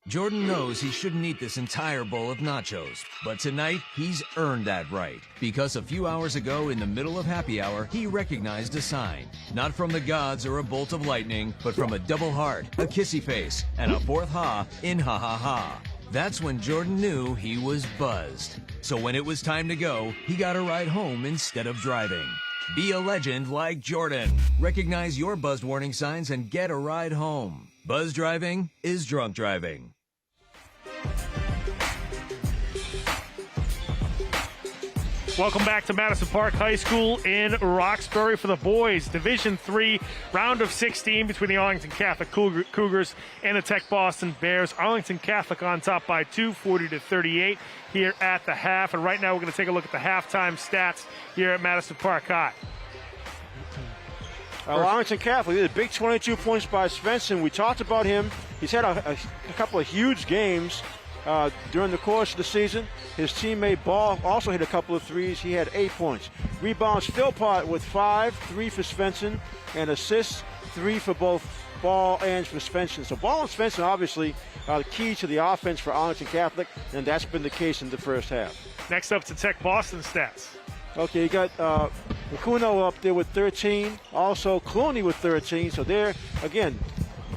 Jordan knows he shouldn't eat this entire bowl of nachos, but tonight he's earned that right. Because a few hours ago in the middle of happy hour, he recognized a sign. Not from the gods or a bolt of lightning, but from a double heart, a kissy face, and a 4th ha in ha ha ha. That's when Jordan knew he was buzzed. So when it was time to go, he got a ride home instead of driving. Be a legend like Jordan. Recognize your buzzed warning signs and get a ride home. Buzz driving is drunk driving. Welcome back to Madison Park High School in Roxbury for the boys. Division III, round of 16 between the Arlington Catholic Cougars and the Tech Boston Bears. Arlington Catholic on top by 2, 40-38 here at the half. And right now we're going to take a look at the halftime stats here at Madison Park High. Arlington Catholic, the big 22 points by Svensson. We talked about him. He's had a couple of huge games during the course of the season. His teammate Ball also hit a couple of threes. He had 8 points. Rebounds, Philpott with 5, 3 for Svensson, and assists, 3 for both Ball and for Svensson. So Ball and Svensson obviously are the key to the offense for Arlington Catholic, and that's been the case in the first half. Next up to Tech Boston stats. Okay, you got Kuno up there with 13. Also Clooney with 13. So they're, again,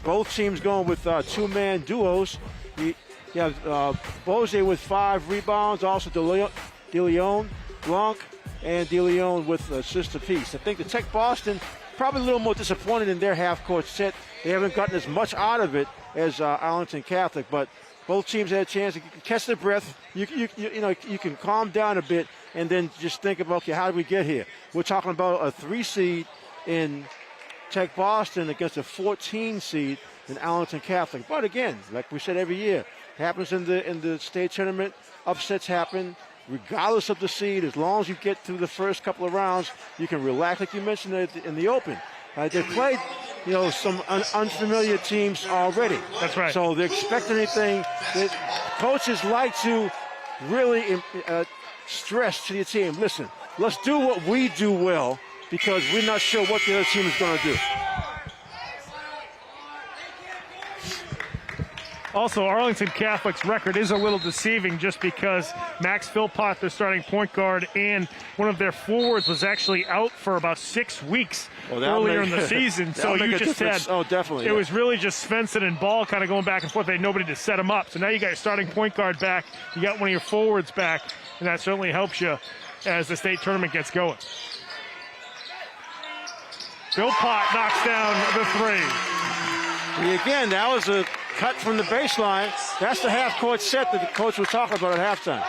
both teams going with two-man duos. You have Bose with 5 rebounds, also DeLeon, Blanc, and DeLeon with assist apiece. I think the Tech Boston probably a little more disappointed in their half-court set. They haven't gotten as much out of it as Arlington Catholic, but both teams had a chance to catch their breath. You can calm down a bit and then just think about, okay, how did we get here? We're talking about a 3 seed in Tech Boston against a 14 seed in Arlington Catholic. But again, like we said every year, happens in the state tournament. Upsets happen regardless of the seed. As long as you get through the first couple of rounds, you can relax, like you mentioned in the Open. They played, some unfamiliar teams already. That's right. So they're expecting anything. Coaches like to really stress to your team, listen, let's do what we do well because we're not sure what the other team is going to do. Also, Arlington Catholic's record is a little deceiving just because Max Philpott, their starting point guard, and one of their forwards was actually out for about 6 weeks earlier in the season. So you just had, definitely. It was really just Svensson and Ball kind of going back and forth. They had nobody to set them up. So now you got your starting point guard back. You got one of your forwards back, and that certainly helps you as the state tournament gets going. Philpott knocks down the 3. Again, that was a cut from the baseline. That's the half-court set that the coach was talking about at halftime.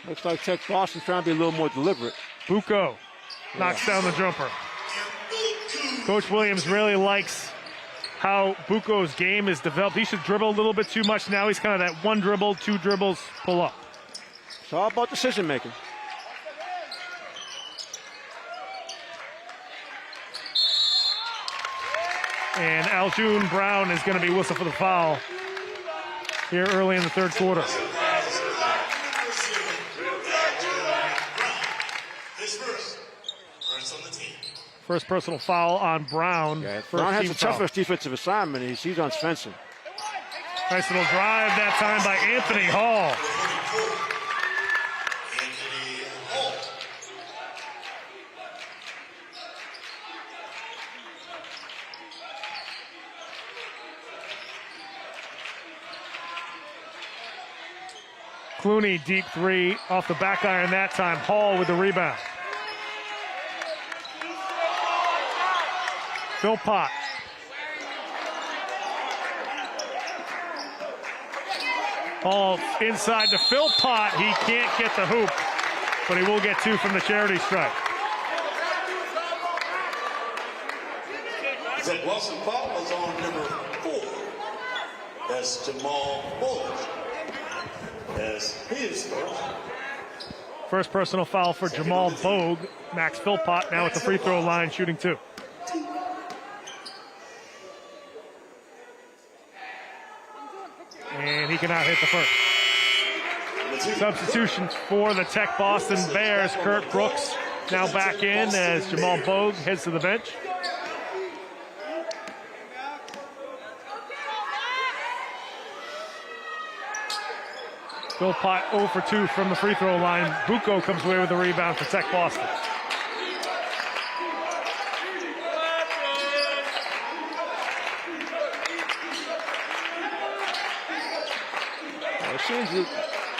Looks like Tech Boston's trying to be a little more deliberate. Bucco knocks down the jumper. Coach Williams really likes how Bucco's game is developed. He should dribble a little bit too much now. He's kind of that 1 dribble, 2 dribbles, pull up. It's all about decision making. And Aljun Brown is going to be whistled for the foul here early in the third quarter. First personal foul on Brown. Yeah, Brown has the toughest defensive assignment. He's on Svensson. Nice little drive that time by Anthony Hall. Clooney, deep 3 off the back iron that time. Hall with the rebound. Philpott. Hall inside to Philpott. He can't get the hoop, but he will get 2 from the charity stripe. Zach Wilson foul is on number 4. That's Jamal Bullock. As his first. First personal foul for Jamal Bogue. Max Philpott now at the free throw line shooting 2. And he cannot hit the first. Substitutions for the Tech Boston Bears. Kurt Brooks now back in as Jamal Bogue heads to the bench. Philpott 0 for 2 from the free throw line. Bucco comes away with the rebound for Tech Boston. It seems that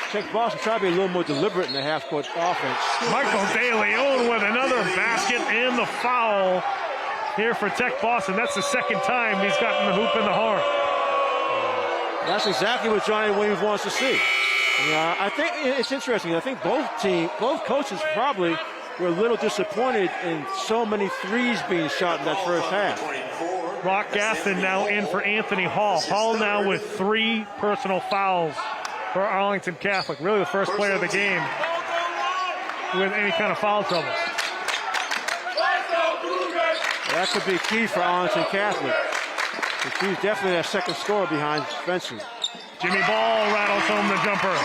Tech Boston trying to be a little more deliberate in the half-court offense. Michael DeLeon with another basket and the foul here for Tech Boston. That's the second time he's gotten the hoop in the horn. That's exactly what Johnny Williams wants to see. Yeah, I think it's interesting. I think both coaches probably were a little disappointed in so many threes being shot in that first half. Rock Gaston now in for Anthony Hall. Hall now with 3 personal fouls for Arlington Catholic. Really the first player of the game with any kind of foul trouble. That could be key for Arlington Catholic. He's definitely a second scorer behind Svensson. Jimmy Ball rattles home the jumper.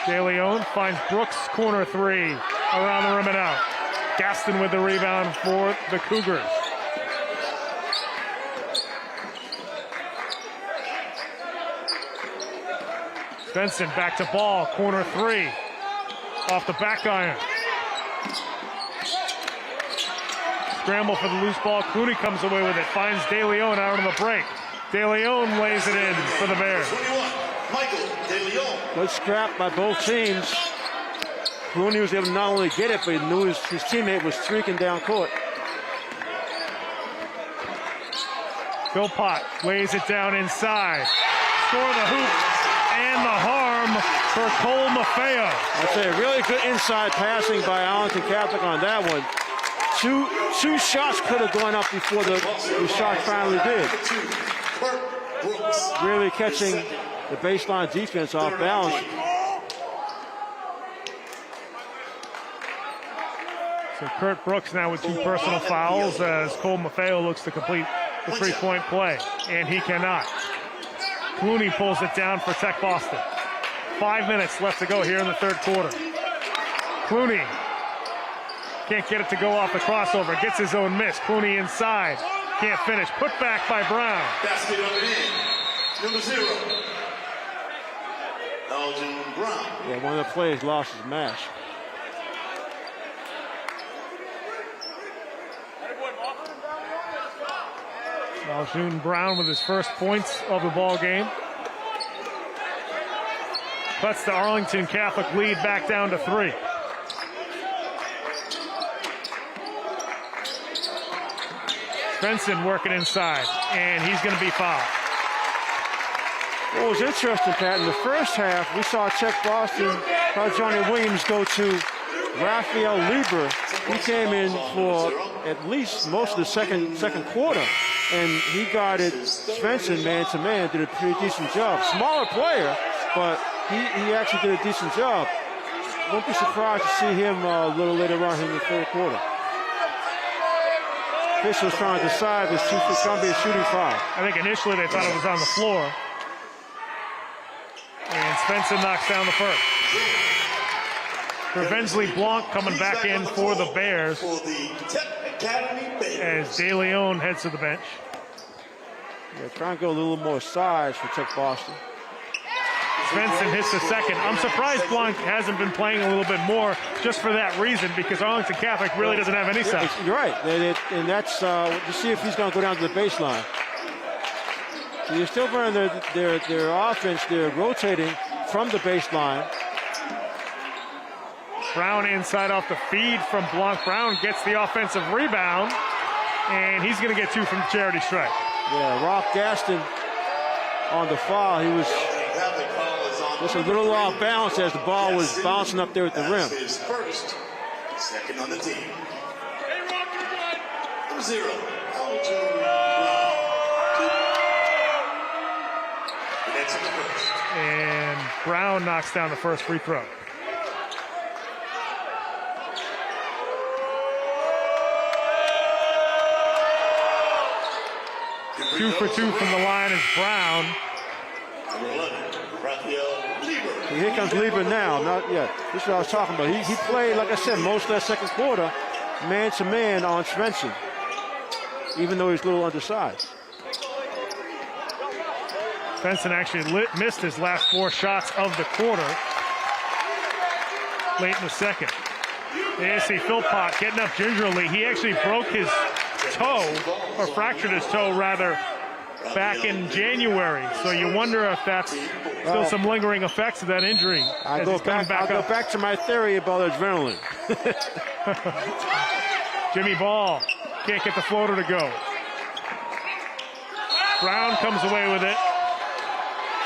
DeLeon finds Brooks, corner 3, around the rim and out. Gaston with the rebound for the Cougars. Svensson back to ball, corner three, off the back iron. Scramble for the loose ball. Clooney comes away with it, finds De Leon out on the break. De Leon lays it in for the Bears. Good scrap by both teams. Clooney was able to not only get it, but he knew his teammate was streaking down court. Philpott lays it down inside. Score the hoop and the harm for Cole Maffeo. I'd say really good inside passing by Arlington Catholic on that one. Two shots could have gone up before the shot finally did. Really catching the baseline defense off balance. So Kurt Brooks now with 2 personal fouls as Cole Maffeo looks to complete the 3-point play, and he cannot. Clooney pulls it down for Tech Boston. 5 minutes left to go here in the third quarter. Clooney can't get it to go off the crossover, gets his own miss. Clooney inside, can't finish. Put back by Brown. Basket up and in. Number 0. Elgin Brown. Yeah, one of the players lost his match. Elgin Brown with his first points of the ball game. Cuts the Arlington Catholic lead back down to 3. Svensson working inside, and he's going to be fouled. What was interesting, Pat, in the first half, we saw Tech Boston, Johnny Williams go to Raphael Lieber. He came in for at least most of the second quarter, and he guarded Svensson man-to-man, did a pretty decent job. Smaller player, but he actually did a decent job. Won't be surprised to see him a little later on in the third quarter. Officials trying to decide if it's going to be a shooting foul. I think initially they thought it was on the floor. And Svensson knocks down the first. For Bensley Blanc coming back in for the Bears as De Leon heads to the bench. Yeah, trying to go a little more size for Tech Boston. Svensson hits the second. I'm surprised Blanc hasn't been playing a little bit more just for that reason, because Arlington Catholic really doesn't have any size. You're right, and that's to see if he's going to go down to the baseline. So you're still running their offense. They're rotating from the baseline. Brown inside off the feed from Blanc. Brown gets the offensive rebound, and he's going to get 2 from the charity stripe. Yeah, Rob Gaston on the foul. He was just a little off balance as the ball was bouncing up there at the rim. His first, second on the team. Number 0, Elgin Brown. And that's the first. And Brown knocks down the first free throw. Two for 2 from the line is Brown. Number 11, Raphael Lieber. Here comes Lieber now, not yet. This is what I was talking about. He played, like I said, most of that second quarter, man-to-man on Svensson, even though he's a little undersized. Svensson actually missed his last 4 shots of the quarter late in the second. You see Philpott getting up gingerly. He actually broke his toe, or fractured his toe rather, back in January. So you wonder if that's still some lingering effects of that injury. I'll go back to my theory about adrenaline. Jimmy Ball can't get the floater to go. Brown comes away with it.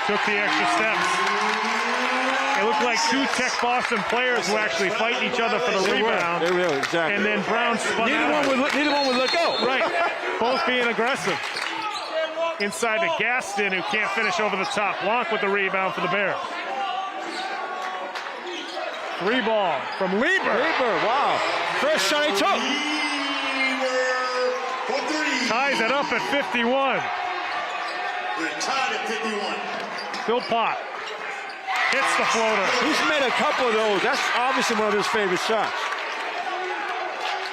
Took the extra steps. It looked like 2 Tech Boston players were actually fighting each other for the rebound. They were, exactly. And then Brown spun neither one would let go. Right. Both being aggressive. Inside to Gaston, who can't finish over the top. Blanc with the rebound for the Bears. 3 ball from Lieber. Wow. First shot he took. Ties it up at 51. We're tied at 51. Philpott hits the floater. He's made a couple of those. That's obviously one of his favorite shots.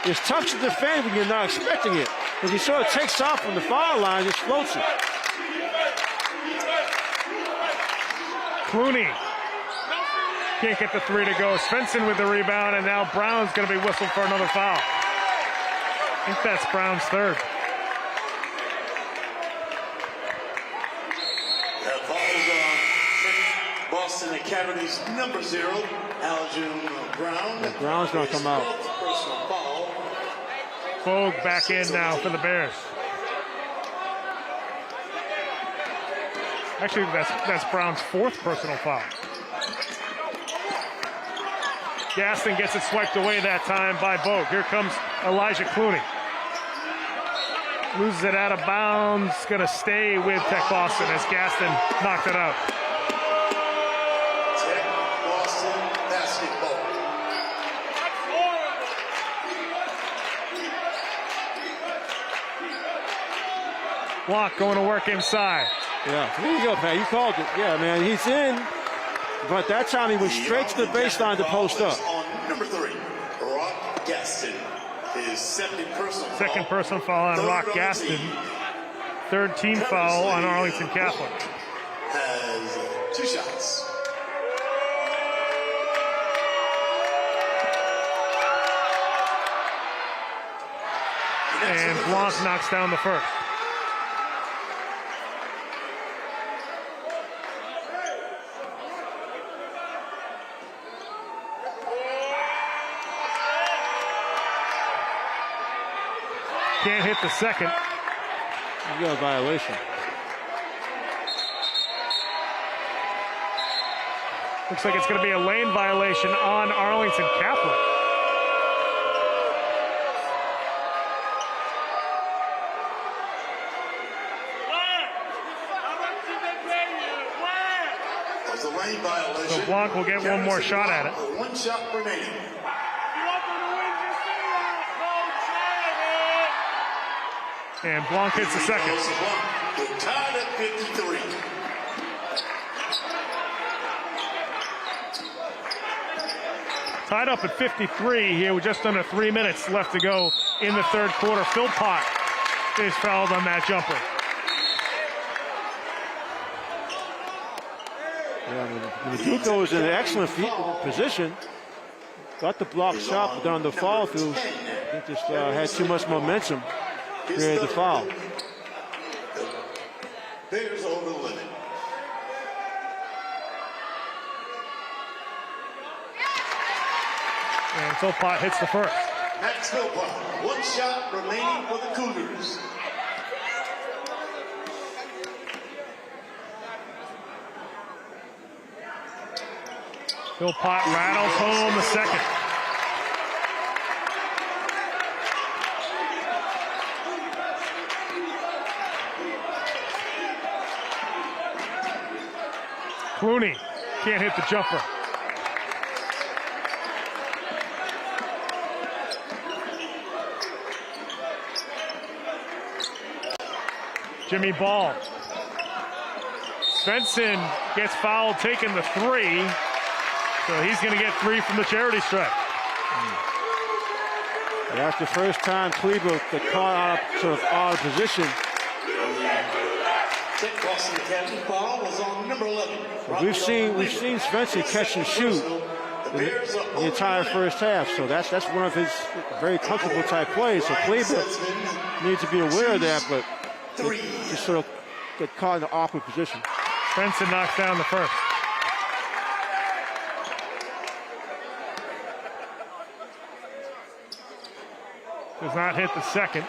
It's tough to defend when you're not expecting it. Because he sort of takes off from the foul line, just floats it. Clooney can't get the three to go. Svensson with the rebound, and now Brown's going to be whistled for another foul. I think that's Brown's third. That foul is on Boston Academy's number 0, Aljun Brown. And Brown's going to come out. Personal foul. Vogue back in now for the Bears. Actually, that's Brown's 4th personal foul. Gaston gets it swiped away that time by Vogue. Here comes Elijah Clooney. Loses it out of bounds. Going to stay with Tech Boston as Gaston knocked it out. Tech Boston basketball. Block going to work inside. Yeah, there you go, Pat. You called it. Yeah, man, he's in. But that time he went straight to the baseline to post up. On number 3, Rock Gaston. His second personal foul on Rock Gaston. 3rd team foul on Arlington Catholic. Has 2 shots. And Blanc knocks down the first. Can't hit the second. You got a violation. Looks like it's going to be a lane violation on Arlington Catholic. There's a lane violation. So Blanc will get one more shot at it. 1 shot remaining. And Blanc hits the second. We're tied at 53. Tied up at 53 here with just under 3 minutes left to go in the 3rd quarter. Philpott is fouled on that jumper. Yeah, Duco was in an excellent position. Got the block shot, but then on the fall through, he just had too much momentum. Created the foul. Bears over the limit. And Philpott hits the first. Max Philpott, 1 shot remaining for the Cougars. Philpott rattles home the second. Clooney can't hit the jumper. Jimmy Ball. Svensson gets fouled, taking the 3. So he's going to get 3 from the charity stripe. That's the first time Cleveland got caught out of sort of odd position. Boston Academy foul was on number 11. So we've seen Svensson catch and shoot the entire first half. So that's one of his very comfortable type plays. So Cleveland needs to be aware of that, but just sort of get caught in an awkward position. Svensson knocks down the first. Does not hit the second.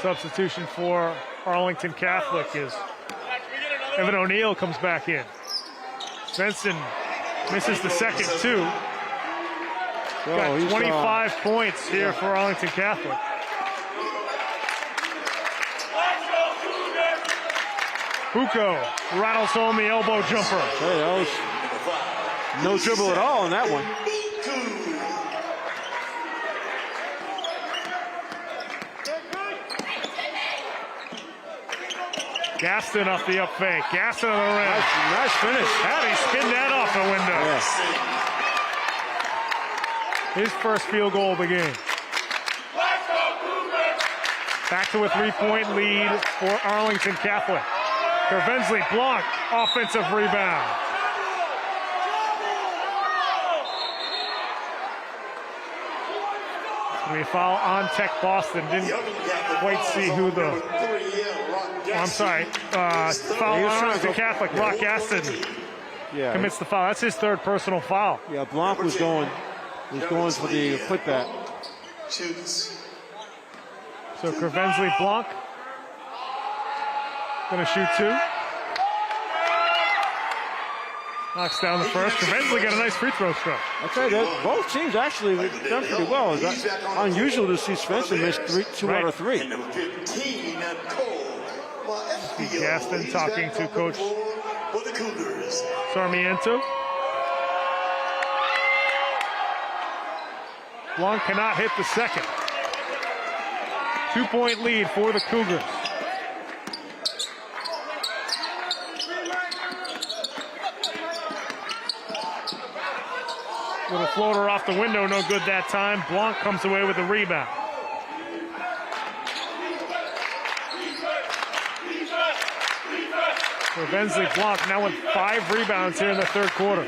Substitution for Arlington Catholic is Evan O'Neill comes back in. Svensson misses the second, too. Got 25 points here for Arlington Catholic. Huko rattles home the elbow jumper. Hey, that was no dribble at all on that one. Gaston off the up fake. Gaston on the rim. Nice finish. How did he spin that off the window? His first field goal of the game. Back to a 3-point lead for Arlington Catholic. Kervensley Blanc, offensive rebound. We foul on Tech Boston. Didn't quite see who the. I'm sorry. Foul on Arlington Catholic. Rock Gaston commits the foul. That's his third personal foul. Yeah, Blanc was going for the putback. So Kervensley Blanc going to shoot 2. Knocks down the first. Kervensley got a nice free throw stroke. I'll tell you that both teams actually done pretty well. It's unusual to see Spencer miss 2 out of 3. Gaston talking to Coach Sarmiento. Blanc cannot hit the second. 2-point lead for the Cougars. Little floater off the window, no good that time. Blanc comes away with the rebound. Kervensley Blanc now with 5 rebounds here in the third quarter.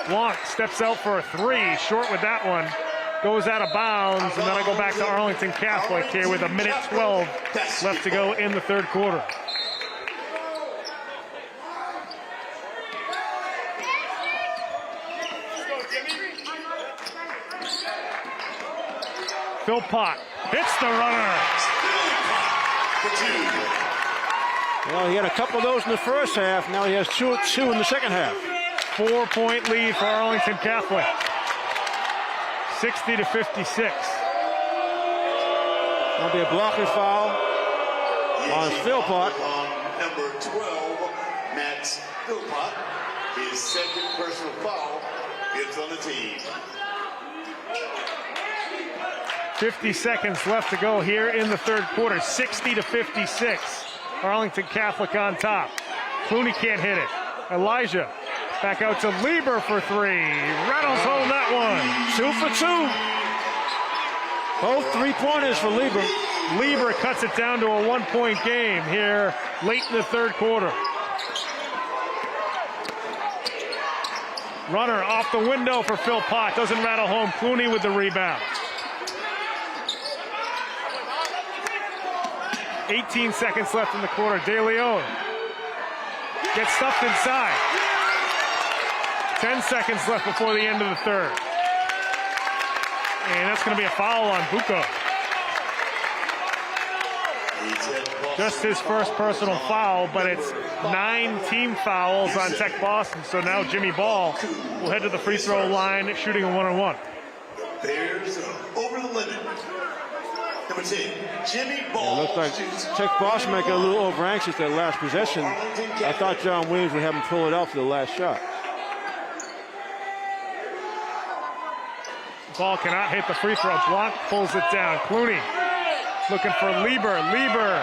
Blanc steps out for a 3, short with that one. Goes out of bounds, and then I go back to Arlington Catholic here with 1:12 left to go in the third quarter. Philpott hits the runner. Well, he had a couple of those in the first half. Now he has two in the second half. 4-point lead for Arlington Catholic. 60-56. That'll be a blocking foul on Philpott. Number 12, Max Philpott. His second personal foul gets on the team. 50 seconds left to go here in the third quarter. 60-56. Arlington Catholic on top. Clooney can't hit it. Elijah back out to Lieber for 3. Rattles home that one. 2 for 2. Both 3-pointers for Lieber. Lieber cuts it down to a 1-point game here late in the third quarter. Runner off the window for Philpott. Doesn't rattle home. Clooney with the rebound. 18 seconds left in the quarter. De Leon gets stuffed inside. 10 seconds left before the end of the third. And that's going to be a foul on Bucco. Just his first personal foul, but it's 9 team fouls on Tech Boston. So now Jimmy Ball will head to the free throw line, shooting a 1-on-1. Bears over the limit. Number 10, Jimmy Ball. It looks like Tech Boston might get a little over anxious that last possession. I thought John Williams would have him pull it out for the last shot. Ball cannot hit the free throw. Blanc pulls it down. Clooney looking for Lieber. Lieber.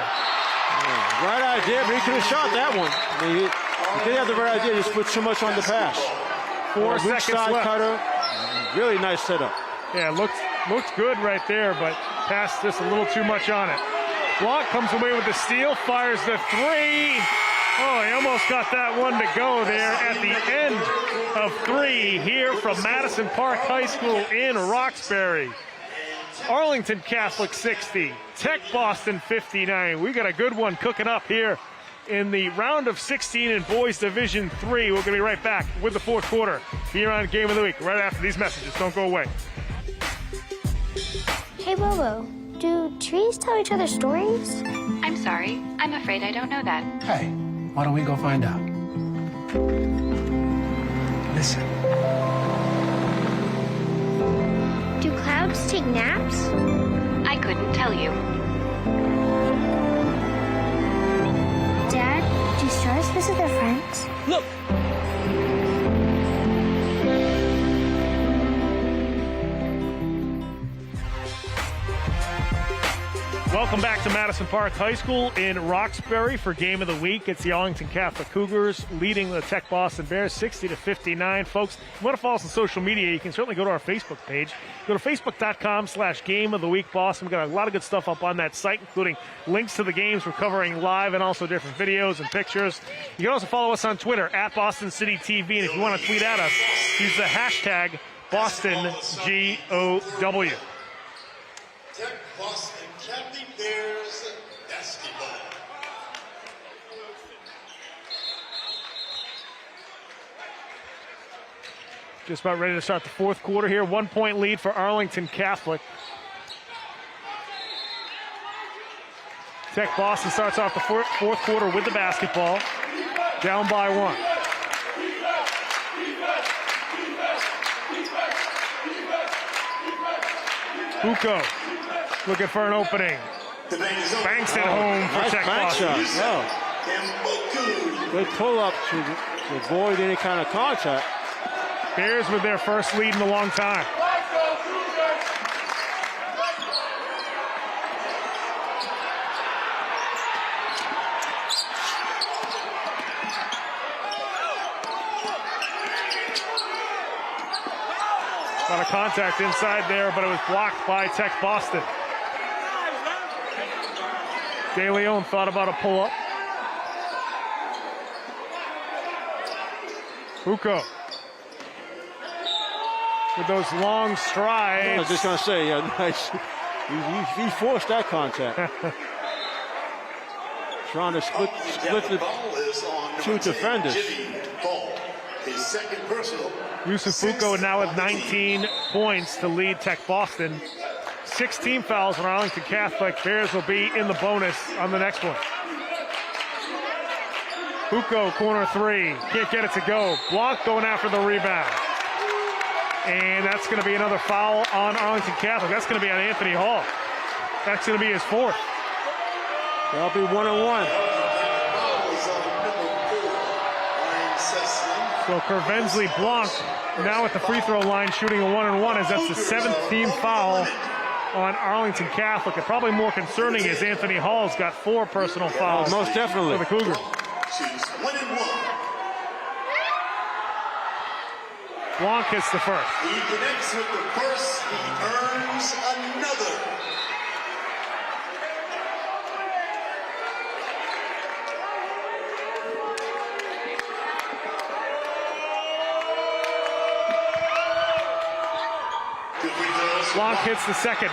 Yeah, right idea, but he could have shot that one. I mean, he did have the right idea, just put too much on the pass. 4 seconds side left. Cutter. Really nice setup. Yeah, looked good right there, but passed just a little too much on it. Blanc comes away with the steal, fires the 3. Oh, he almost got that one to go there at the end of 3 here from Madison Park High School in Roxbury. Arlington Catholic 60, Tech Boston 59. We got a good one cooking up here in the round of 16 in Boys Division 3. We're going to be right back with the fourth quarter here on Game of the Week right after these messages. Don't go away. Hey, Bobo, do trees tell each other stories? I'm sorry. I'm afraid I don't know that. Hey, why don't we go find out? Listen. Do clouds take naps? I couldn't tell you. Dad, do stars visit their friends? Look! Welcome back to Madison Park High School in Roxbury for Game of the Week. It's the Arlington Catholic Cougars leading the Tech Boston Bears 60-59. Folks, if you want to follow us on social media, you can certainly go to our Facebook page. Go to facebook.com/Game of the Week Boston. We've got a lot of good stuff up on that site, including links to the games we're covering live and also different videos and pictures. You can also follow us on Twitter @Boston City TV. And if you want to tweet at us, use the hashtag BostonGOW. Tech Boston Catholic Bears basketball. Just about ready to start the fourth quarter here. 1 point lead for Arlington Catholic. Tech Boston starts off the fourth quarter with the basketball. Down by 1. Bucco looking for an opening. Banks it home for Nice Tech bank Boston. shot. No. Good pull up to avoid any kind of contact. Bears with their first lead in a long time. A lot of contact inside there, but it was blocked by Tech Boston. De Leon thought about a pull-up. Bucco with those long strides. I was just going to say, yeah, nice. He forced that contact. Trying to split the two defenders. His second personal. Yusuf Bucco now with 19 points to lead Tech Boston. 16 fouls on Arlington Catholic. Bears will be in the bonus on the next one. Bucco, corner 3. Can't get it to go. Blanc going after the rebound. And that's going to be another foul on Arlington Catholic. That's going to be on Anthony Hall. That's going to be his 4th. That'll be 1-on-1. So Kervensley Blanc now at the free throw line shooting a 1-on-1 as that's the 7th team foul on Arlington Catholic. And probably more concerning is Anthony Hall's got 4 personal fouls. Most definitely. For the Cougars. Blanc hits the first. He connects with the first. He earns another. Blanc hits the second.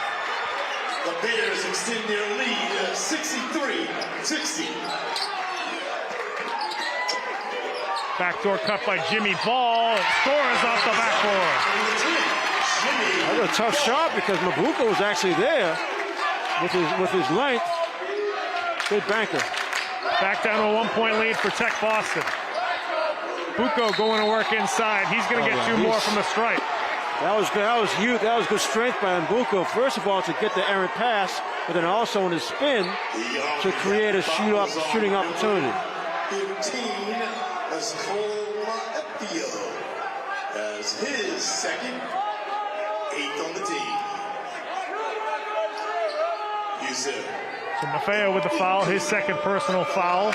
The Bears extend their lead 63-60. Backdoor cut by Jimmy Ball. Scores off the backboard. That was a tough shot because Mabuka was actually there with his length. Good banker. Back down to a 1 point lead for Tech Boston. Bucco going to work inside. He's going to get 2 more from the stripe. That was huge. That was good strength by Mbuko. First of all, to get the errant pass, but then also in his spin to create a shooting opportunity. 15 as Cole Epio as his second, 8th on the team. Yusuf. So Maffeo with the foul, his second personal foul.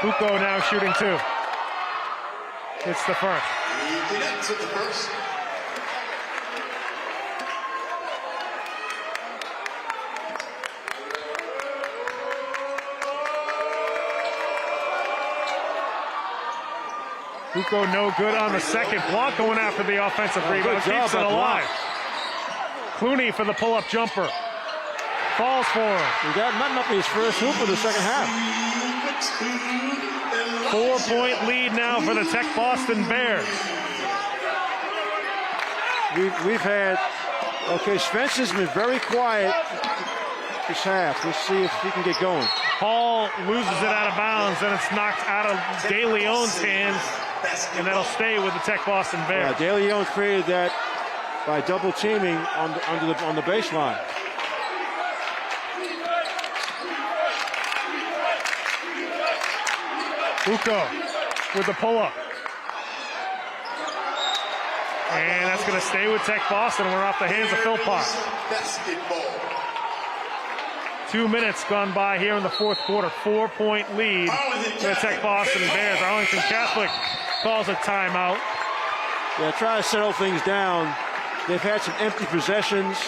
Bucco now shooting 2. It's the first. He connects with the first. Bucco no good on the second. Blanc going after the offensive rebound. Keeps it alive. Clooney for the pull-up jumper. Falls for him. He might not be his first hoop of the second half. 4 point lead now for the Tech Boston Bears. We've had, Spencer's been very quiet this half. Let's see if he can get going. Hall loses it out of bounds, and it's knocked out of De Leon's hands, and that'll stay with the Tech Boston Bears. Yeah, De Leon created that by double teaming on the baseline. Bucco with the pull-up. And that's going to stay with Tech Boston. We're off the hands of Philpott. Basketball. 2 minutes gone by here in the fourth quarter. 4-point lead for the Tech Boston Bears. Arlington Catholic calls a timeout. Yeah, try to settle things down. They've had some empty possessions,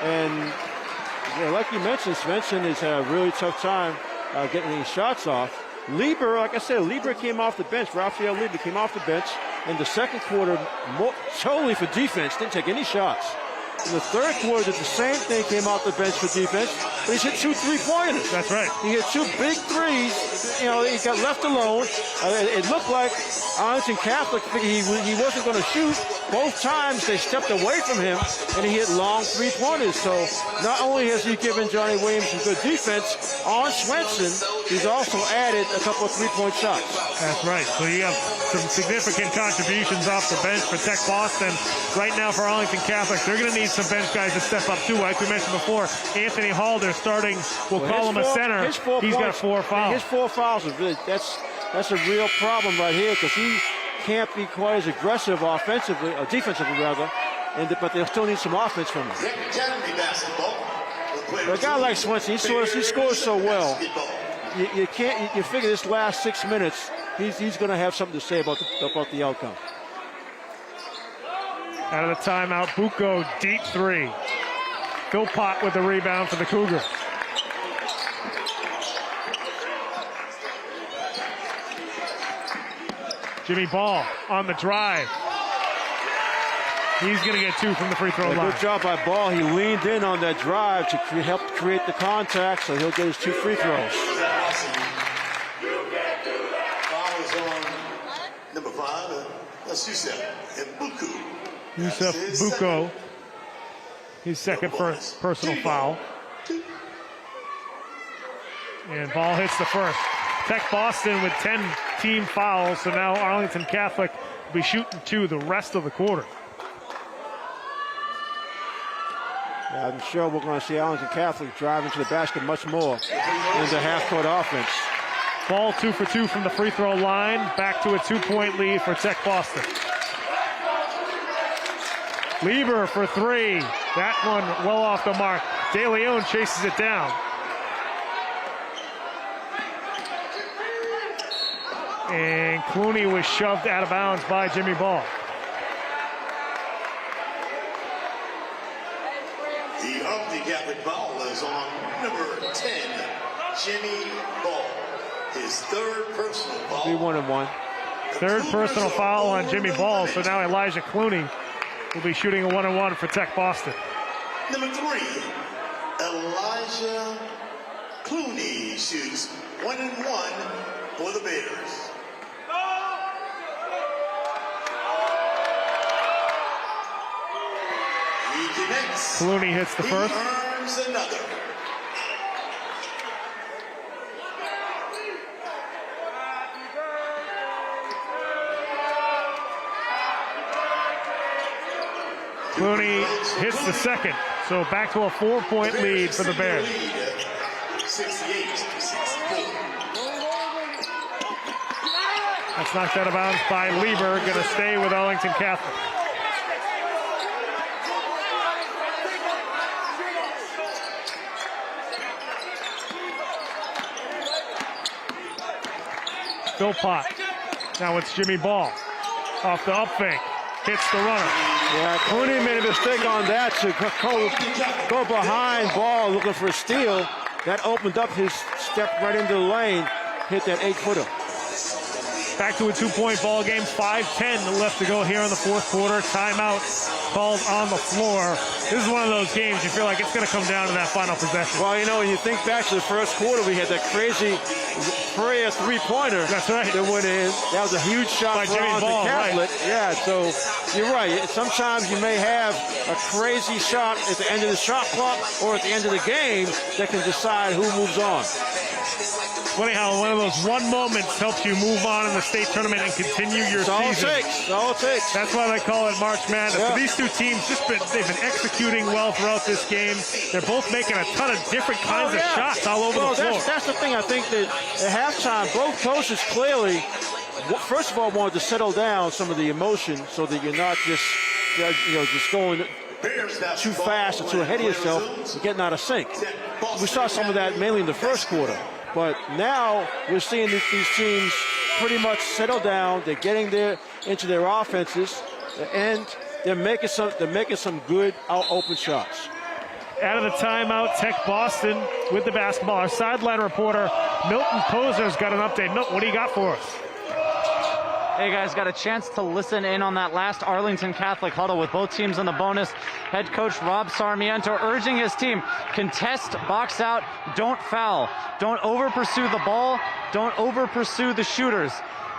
and yeah, like you mentioned, Svensson has had a really tough time getting any shots off. Lieber, like I said, Lieber came off the bench. Raphael Lieber came off the bench in the second quarter totally for defense, didn't take any shots. In the third quarter, did the same thing, came off the bench for defense, but he's hit 2 3-pointers. That's right. He hit 2 big threes. You know, he got left alone. It looked like Arlington Catholic figured he wasn't going to shoot. Both times they stepped away from him, and he hit long 3-pointers. So not only has he given Johnny Williams some good defense on Svensson, he's also added a couple of 3-point shots. That's right. So you have some significant contributions off the bench for Tech Boston. Right now for Arlington Catholic, they're going to need some bench guys to step up too. Like we mentioned before, Anthony Hall, they're starting, we'll call him a center. He's got 4 fouls. His 4 fouls are really, that's a real problem right here, because he can't be quite as aggressive offensively, or defensively rather, but they'll still need some offense from him. But a guy like Svensson, he scores so well. You can't. You figure this last 6 minutes, he's going to have something to say about the outcome. Out of the timeout, Bucco, deep 3. Philpott with the rebound for the Cougars. Jimmy Ball on the drive. He's going to get 2 from the free throw line. Good job by Ball. He leaned in on that drive to help create the contact, so he'll get his 2 free throws. Number 5, that's Yusef Bucco. His second personal foul. And Ball hits the first. Tech Boston with 10 team fouls, so now Arlington Catholic will be shooting 2 the rest of the quarter. Yeah, I'm sure we're going to see Arlington Catholic driving to the basket much more in the half-court offense. Ball 2 for 2 from the free throw line. Back to a 2-point lead for Tech Boston. Lieber for 3. That one well off the mark. De Leon chases it down. And Clooney was shoved out of bounds by Jimmy Ball. The Arlington Catholic foul is on number 10, Jimmy Ball. His 3rd personal foul. 3-1-1. 3rd personal foul on Jimmy Ball, so now Elijah Clooney will be shooting a 1-on-1 for Tech Boston. Number 3, Elijah Clooney shoots 1-1 for the Bears. He connects. Clooney hits the first. He earns another. Clooney hits the second, so back to a 4-point lead for the Bears. 68-64. That's knocked out of bounds by Lieber, going to stay with Arlington Catholic. Philpott. Now it's Jimmy Ball. Off the up fake. Hits the runner. Yeah, Clooney made a mistake on that to go behind Ball looking for a steal. That opened up his step right into the lane. Hit that 8-footer. Back to a 2-point ball game. 5:10 left to go here in the fourth quarter. Timeout called on the floor. This is one of those games you feel like it's going to come down to that final possession. Well, you know, when you think back to the first quarter, we had that crazy Freya 3-pointer. That's right. That went in. That was a huge shot by for Jimmy Ball, Catholic. right. Yeah, so you're right. Sometimes you may have a crazy shot at the end of the shot clock or at the end of the game that can decide who moves on. Funny how one of those one moments helps you move on in the state tournament and continue your season. That's all it takes. That's why they call it March Madness. Yeah. So these two teams, they've been executing well throughout this game. They're both making a ton of different kinds of shots all over the floor. That's the thing. I think that at halftime, both coaches clearly, first of all, wanted to settle down some of the emotion so that you're not just, just going too fast or too ahead of yourself and getting out of sync. We saw some of that mainly in the first quarter. But now we're seeing these teams pretty much settle down. They're getting into their offenses, and they're making some good open shots. Out of the timeout, Tech Boston with the basketball. Our sideline reporter, Milton Poser's got an update. Milton, what do you got for us? Hey guys, got a chance to listen in on that last Arlington Catholic huddle with both teams in the bonus. Head coach Rob Sarmiento urging his team, contest, box out, don't foul. Don't over pursue the ball, don't over pursue the shooters.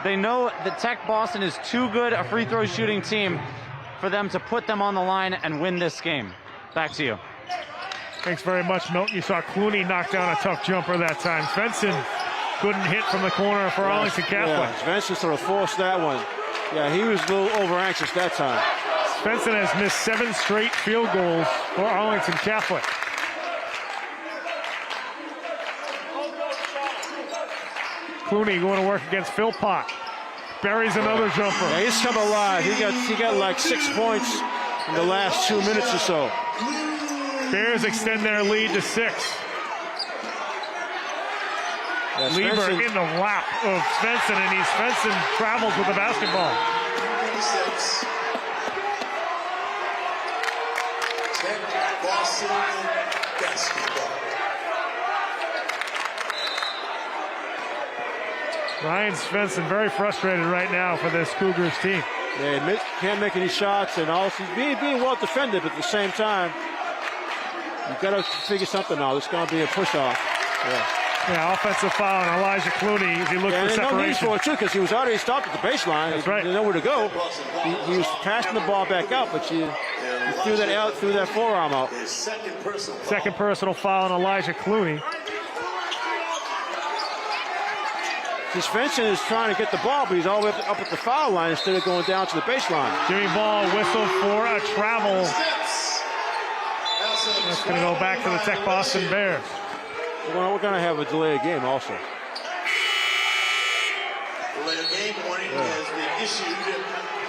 They know that Tech Boston is too good a free throw shooting team for them to put them on the line and win this game. Back to you. Thanks very much, Milton. You saw Clooney knock down a tough jumper that time. Svensson couldn't hit from the corner for Arlington Catholic. Yeah, Svensson sort of forced that one. Yeah, he was a little over-anxious that time. Svensson has missed 7 straight field goals for Arlington Catholic. Clooney going to work against Philpott. Buries another jumper. Yeah, he's come alive. He got like 6 points in the last 2 minutes or so. Bears extend their lead to 6. Yeah, Lieber in the lap of Svensson, and Svensson travels with the basketball. Boston basketball. Ryan Svensson very frustrated right now for this Cougars team. Yeah, can't make any shots, and also being well defended, but at the same time, you've got to figure something out. It's going to be a push-off. Yeah, offensive foul on Elijah Clooney as he looked for separation. No need for it, too, because he was already stopped at the baseline. That's right. He didn't know where to go. He was passing the ball back out, but you threw that out, threw that forearm out. Second personal foul on Elijah Clooney. Svensson is trying to get the ball, but he's all the way up at the foul line instead of going down to the baseline. Jimmy Ball whistled for a travel. That's going to go back to the Tech Boston Bears. We're going to have a delayed game also. Delayed game warning has been issued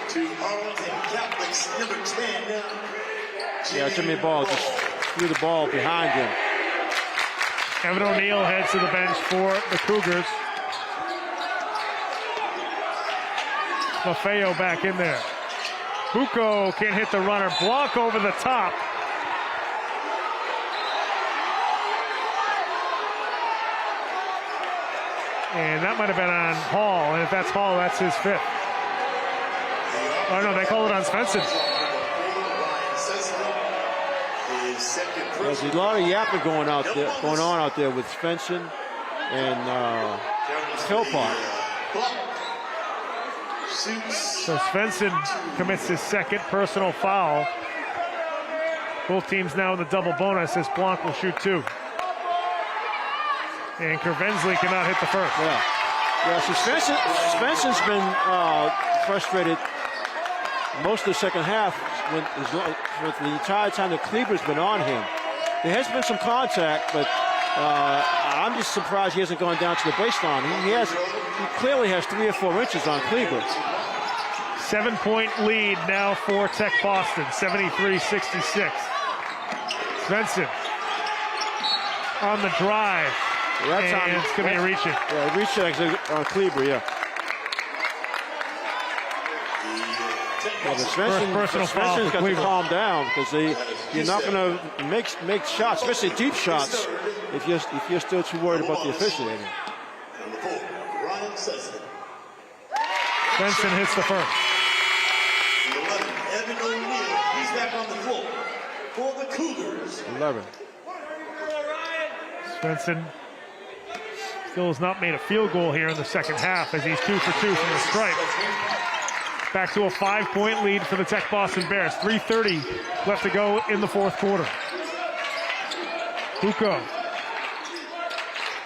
to Arlington Catholic's number 10. Yeah, Jimmy Ball just threw the ball behind him. Evan O'Neill heads to the bench for the Cougars. Maffeo back in there. Bucco can't hit the runner. Block over the top. And that might have been on Hall. And if that's Hall, that's his 5th. Oh, no, they called it on Svensson. There's a lot of yapping going on out there with Svensson and Philpott. So Svensson commits his 2nd personal foul. Both teams now in the double bonus as Blanc will shoot 2. And Kervensley cannot hit the 1st. Yeah, so Svensson's been frustrated most of the second half with the entire time that Kleber's been on him. There has been some contact, but I'm just surprised he hasn't gone down to the baseline. He clearly has 3 or 4 inches on Kleber. 7-point lead now for Tech Boston, 73-66. Svensson on the drive. And it's going to be a reach-in. Yeah, reach-in on Kleber, yeah. Well, Svensson's got to calm down because you're not going to make shots, especially deep shots, if you're still too worried about the officiating. Svensson hits the 1st. Evan O'Neill, he's back on the floor for the Cougars. 11. Svensson still has not made a field goal here in the second half as he's 2 for 2 from the stripe. Back to a 5-point lead for the Tech Boston Bears. 3:30 left to go in the 4th quarter. Bucco.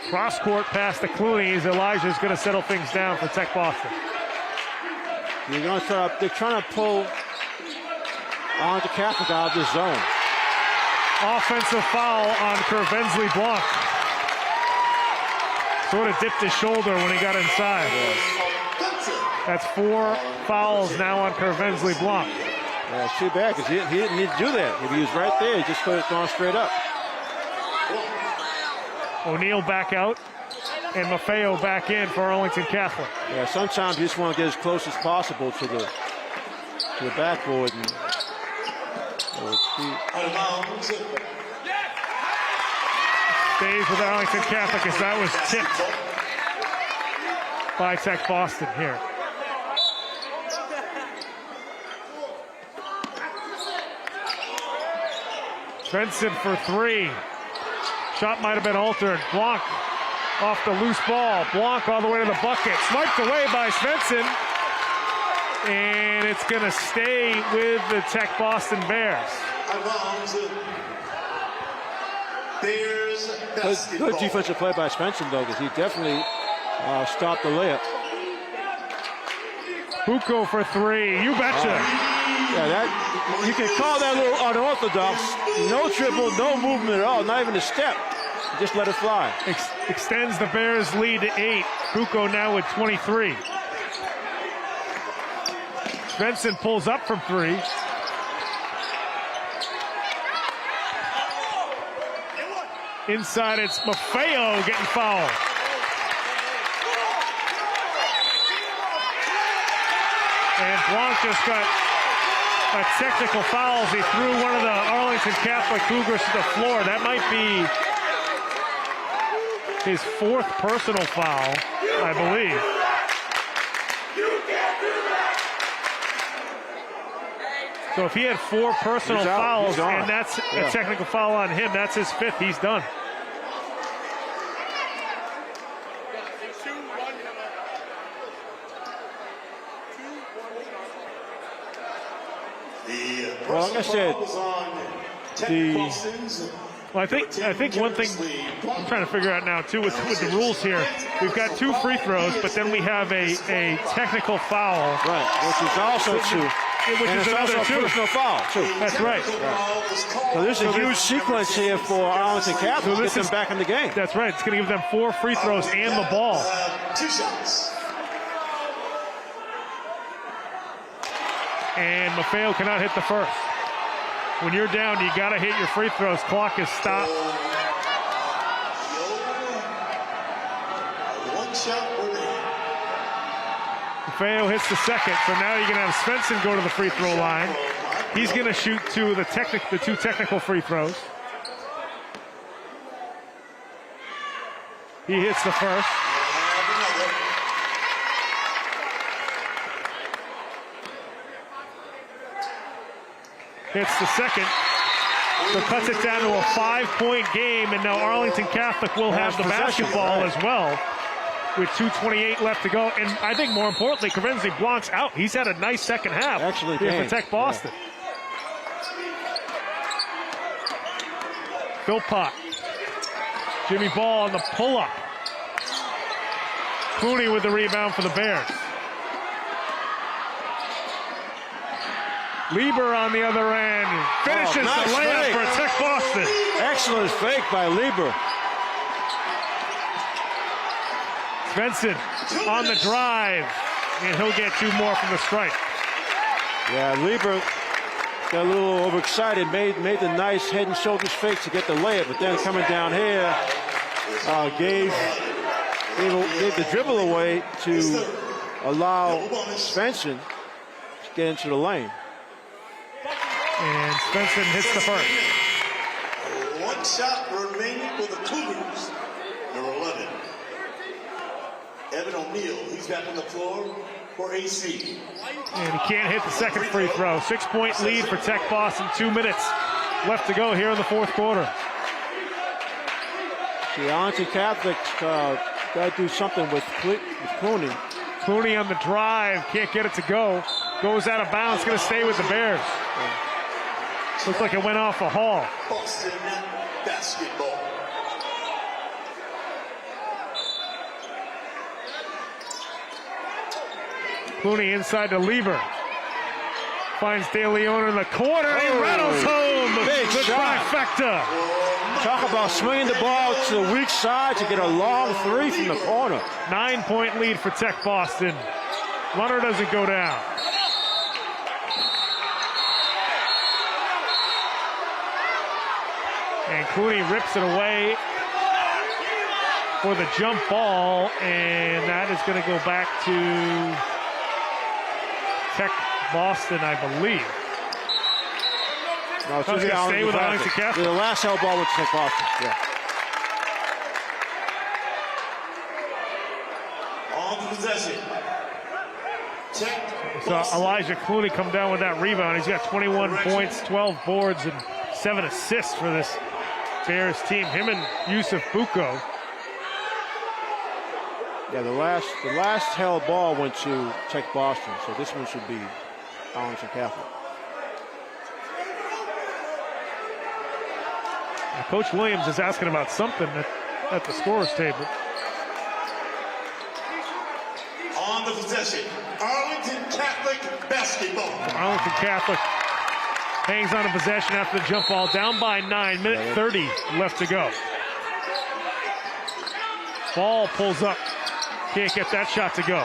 Cross court pass to Clooney as Elijah's going to settle things down for Tech Boston. They're trying to pull Arlington Catholic out of this zone. Offensive foul on Kervensley Blanc. Sort of dipped his shoulder when he got inside. That's 4 fouls now on Kervensley Blanc. Yeah, it's too bad because he didn't need to do that. If he was right there, he just could have gone straight up. O'Neal back out, and Maffeo back in for Arlington Catholic. Yeah, sometimes you just want to get as close as possible to the backboard. And, stays with Arlington Catholic as that was tipped by Tech Boston here. Svensson for three. Shot might have been altered. Blanc off the loose ball. Blanc all the way to the bucket. Swiped away by Svensson. And it's going to stay with the Tech Boston Bears. Good defensive play by Svensson, though, because he definitely stopped the layup. Bucco for three. You betcha. Yeah, that you can call that a little unorthodox. No dribble, no movement at all, not even a step. Just let it fly. Extends the Bears' lead to 8. Bucco now with 23. Svensson pulls up from 3. Inside, it's Maffeo getting fouled. And Blanc just got a technical foul as he threw one of the Arlington Catholic Cougars to the floor. That might be his 4th personal foul, I believe. So if he had 4 personal fouls and that's a technical foul on him, that's his 5th. He's done. Well, like I said, well, I think one thing I'm trying to figure out now too with the rules here, we've got 2 free throws, but then we have a technical foul, right? Which is also 2. Which is another also a personal foul, too. That's right. So there's a huge sequence here for Arlington Catholic to get them back in the game. That's right. It's going to give them 4 free throws and the ball. 2 shots. And Maffeo cannot hit the first. When you're down, you got to hit your free throws. Clock is stopped. 1 shot remaining. Maffeo hits the second, so now you're going to have Svensson go to the free throw line. He's going to shoot 2 of the 2 technical free throws. He hits the first. Hits the second. So cuts it down to a 5-point game, and now Arlington Catholic will have the basketball as well, with 2:28 left to go. And I think more importantly, Karenzi Blanc's out. He's had a nice second half here for Tech Boston. Yeah. Philpott. Jimmy Ball on the pull-up. Clooney with the rebound for the Bears. Lieber on the other end. Finishes the layup for Tech Boston. Excellent fake by Lieber. Svensson on the drive, and he'll get 2 more from the stripe. Yeah, Lieber got a little overexcited, made the nice head and shoulders fake to get the layup, but then coming down here, gave the dribble away to allow Svensson to get into the lane. And Svensson hits the first. 1 shot remaining for the Cougars. Number 11. Evan O'Neal, he's back on the floor for AC. And he can't hit the second free throw. 6-point lead for Tech Boston. 2 minutes left to go here in the 4th quarter. The Arlington Catholic got to do something with Clooney. Clooney on the drive, can't get it to go. Goes out of bounds, going to stay with the Bears. Looks like it went off a hall. Boston basketball. Clooney inside to Lieber. Finds De Leon in the corner. He rattles home the trifecta. Talk about swinging the ball to the weak side to get a long 3 from the corner. 9-point lead for Tech Boston. Runner doesn't go down. And Clooney rips it away for the jump ball, and that is going to go back to Tech Boston, I believe. No, it's going to stay with Arlington Catholic. The last held ball was Tech Boston. Yeah. On the possession. So Elijah Clooney come down with that rebound. He's got 21 points, 12 boards, and 7 assists for this Bears team. Him and Yusuf Buko. Yeah, the last held ball went to Tech Boston, so this one should be Arlington Catholic. Now, Coach Williams is asking about something at the scorer's table. On the possession, Arlington Catholic basketball. Arlington Catholic hangs on a possession after the jump ball, down by 9, minute 30 left to go. Ball pulls up, can't get that shot to go.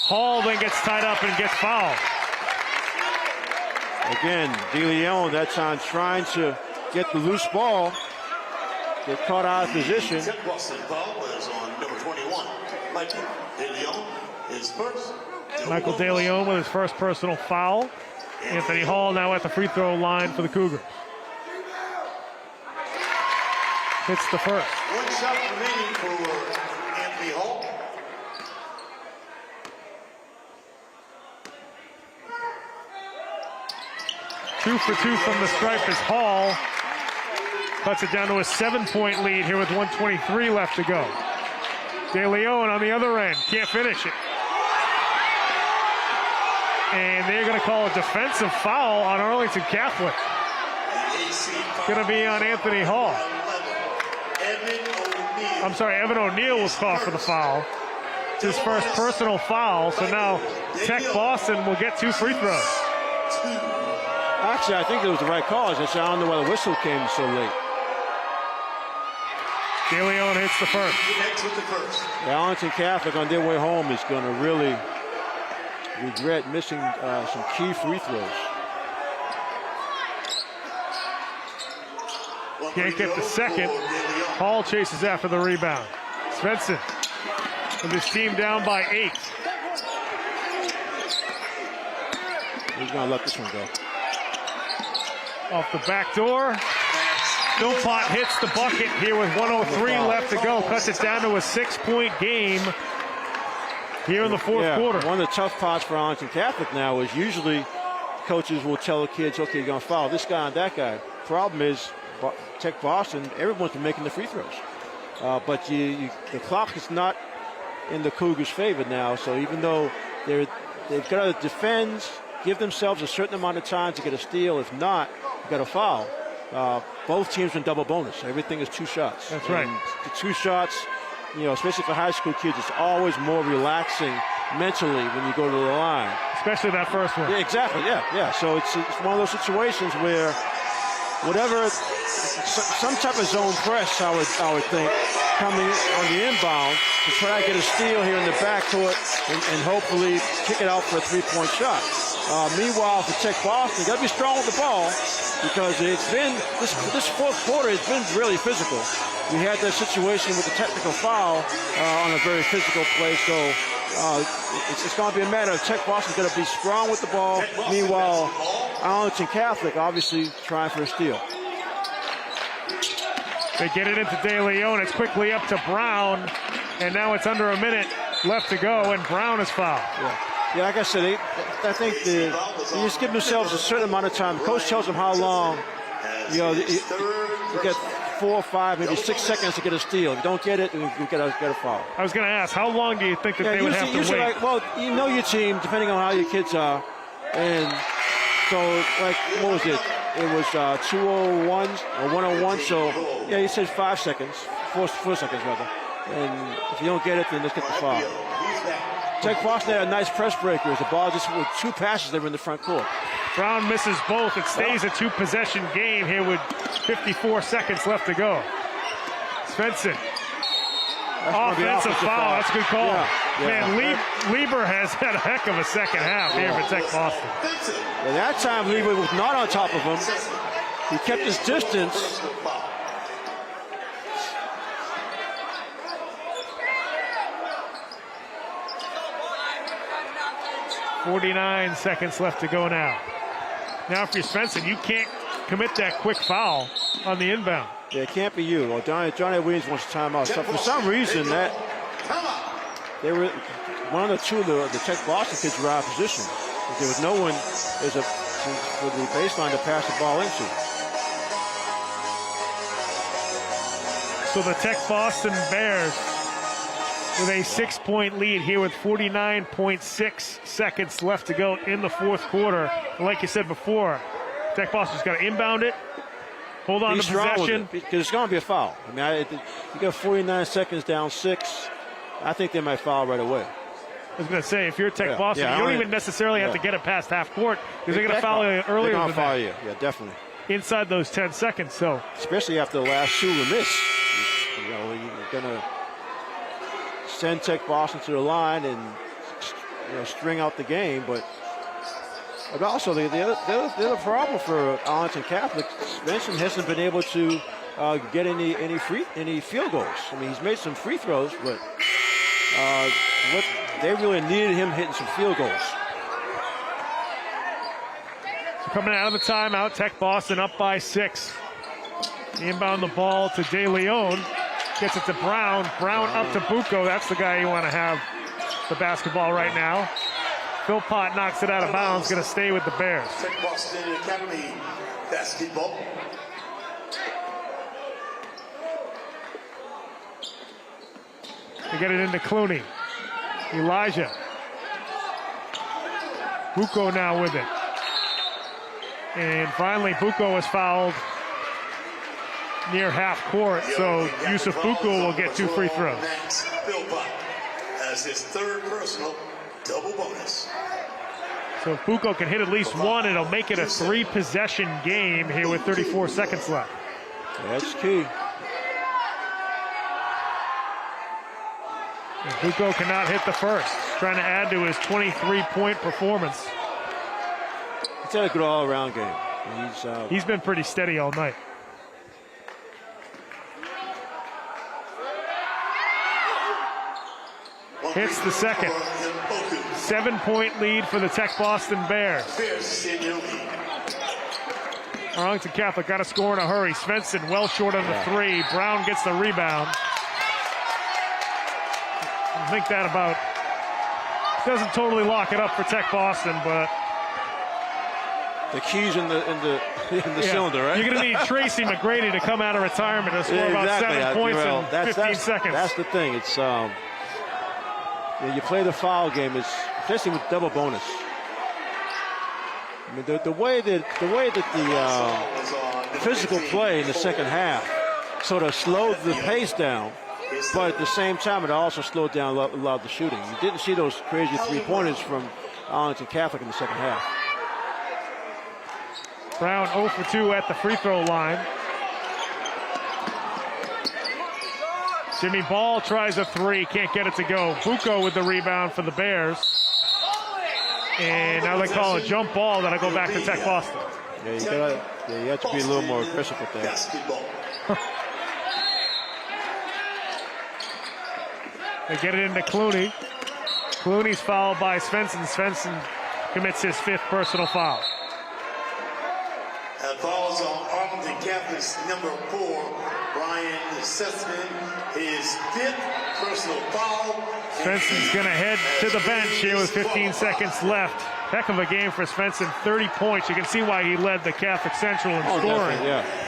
Hall then gets tied up and gets fouled. Again, DeLeon that time trying to get the loose ball, get caught out of position. Boston foul was on number 21, Michael DeLeon, his first. Michael DeLeon with his first personal foul. Anthony Hall now at the free throw line for the Cougars. Hits the first. One shot remaining for Anthony Hall. Two for two from the stripe as Hall cuts it down to a 7-point lead here with 1:23 left to go. DeLeon on the other end, can't finish it. And they're going to call a defensive foul on Arlington Catholic. It's going to be on Anthony Hall. I'm sorry, Evan O'Neal was called for the foul. It's his first personal foul, so now Tech Boston will get 2 free throws. Actually, I think it was the right call. I don't know why the whistle came so late. DeLeon hits the first. The Arlington Catholic on their way home is going to really regret missing some key free throws. Can't get the second. Hall chases after the rebound. Svensson with his team down by 8. He's going to let this one go. Off the back door. Philpott hits the bucket here with 1:03 left to go. Cuts it down to a 6-point game here in the fourth quarter. One of the tough parts for Arlington Catholic now is usually coaches will tell the kids, okay, you're going to foul this guy and that guy. Problem is, Tech Boston, everyone's been making the free throws. But the clock is not in the Cougars' favor now, so even though they've got to defend, give themselves a certain amount of time to get a steal. If not, you've got to foul. Both teams in double bonus. Everything is 2 shots. That's right. And the 2 shots, especially for high school kids, it's always more relaxing mentally when you go to the line. Especially that first one. Yeah, exactly. Yeah. So it's one of those situations where whatever, some type of zone press, I would think, coming on the inbound to try to get a steal here in the backcourt and hopefully kick it out for a 3-point shot. Meanwhile, for Tech Boston, you got to be strong with the ball because it's been, this fourth quarter has been really physical. We had that situation with the technical foul on a very physical play, so it's going to be a matter of Tech Boston's going to be strong with the ball. Meanwhile, Arlington Catholic obviously trying for a steal. They get it into DeLeon. It's quickly up to Brown, and now it's under a minute left to go, and Brown is fouled. Yeah, like I said, I think they just give themselves a certain amount of time. The coach tells them how long, you get 4, 5, maybe 6 seconds to get a steal. If you don't get it, you get a foul. I was going to ask, how long do you think that they would have to wait? Well, you know your team, depending on how your kids are. And so, what was it? It was 2:01 or 1:01. So, yeah, you said 5 seconds, 4 seconds rather. And if you don't get it, then let's get the foul. Tech Boston had a nice press breaker as the ball just with 2 passes they were in the front court. Brown misses both. It stays a 2-possession game here with 54 seconds left to go. Svensson. Offensive foul. That's a good call. Man, Lieber has had a heck of a second half here for Tech Boston. And that time Lieber was not on top of him. He kept his distance. 49 seconds left to go now. Now if you're Svensson, you can't commit that quick foul on the inbound. Yeah, it can't be you. Well, Johnny Williams wants a timeout. So for some reason, that they were one of the two of the Tech Boston kids were out of position. There was no one for the baseline to pass the ball into. So the Tech Boston Bears with a 6-point lead here with 49.6 seconds left to go in the fourth quarter. And like you said before, Tech Boston's got to inbound it, hold on to possession. Because it's going to be a foul. I mean, you got 49 seconds down 6. I think they might foul right away. I was going to say, if you're Tech Boston, you don't even necessarily have to get it past half court because they're going to foul you earlier than that. Yeah, definitely. Inside those 10 seconds, so. Especially after the last two we missed. You know, you're going to send Tech Boston to the line and string out the game, but also the other problem for Arlington Catholic, Svensson hasn't been able to get any field goals. I mean, he's made some free throws, but what they really needed him hitting some field goals. So coming out of the timeout, Tech Boston up by 6. Inbound the ball to De Leon. Gets it to Brown. Brown up to Bucco. That's the guy you want to have the basketball right now. Philpott knocks it out of bounds. Going to stay with the Bears. Tech Boston Academy basketball. They get it into Clooney. Elijah. Bucco now with it. And finally, Bucco is fouled near half court, so Yusuf Bucco will get 2 free throws. Max Philpott has his 3rd personal double bonus. So if Bucco can hit at least one, it'll make it a 3-possession game here with 34 seconds left. That's key. And Bucco cannot hit the first, trying to add to his 23-point performance. He's had a good all-around game. He's been pretty steady all night. Hits the second. 7-point lead for the Tech Boston Bears. Arlington Catholic got to score in a hurry. Svensson well short on the 3. Brown gets the rebound. I think that about doesn't totally lock it up for Tech Boston, but the key's in the cylinder, right? You're going to need Tracy McGrady to come out of retirement to score about 7 points in 15 seconds. That's the thing. It's you play the foul game, especially with double bonus. I mean, the way that the physical play in the second half sort of slowed the pace down, but at the same time, it also slowed down a lot of the shooting. You didn't see those crazy 3-pointers from Arlington Catholic in the second half. Brown 0 for 2 at the free throw line. Jimmy Ball tries a 3, can't get it to go. Bucco with the rebound for the Bears. And now they call a jump ball that'll go back to Tech Boston. Yeah, you have to be a little more aggressive with that. They get it into Clooney. Clooney's fouled by Svensson. Svensson commits his 5th personal foul. Fouls on Arlington Catholic's number 4, Brian Sesson, his 5th personal foul. Svensson's going to head to the bench here with 15 seconds left. Heck of a game for Svensson, 30 points. You can see why he led the Catholic Central in scoring,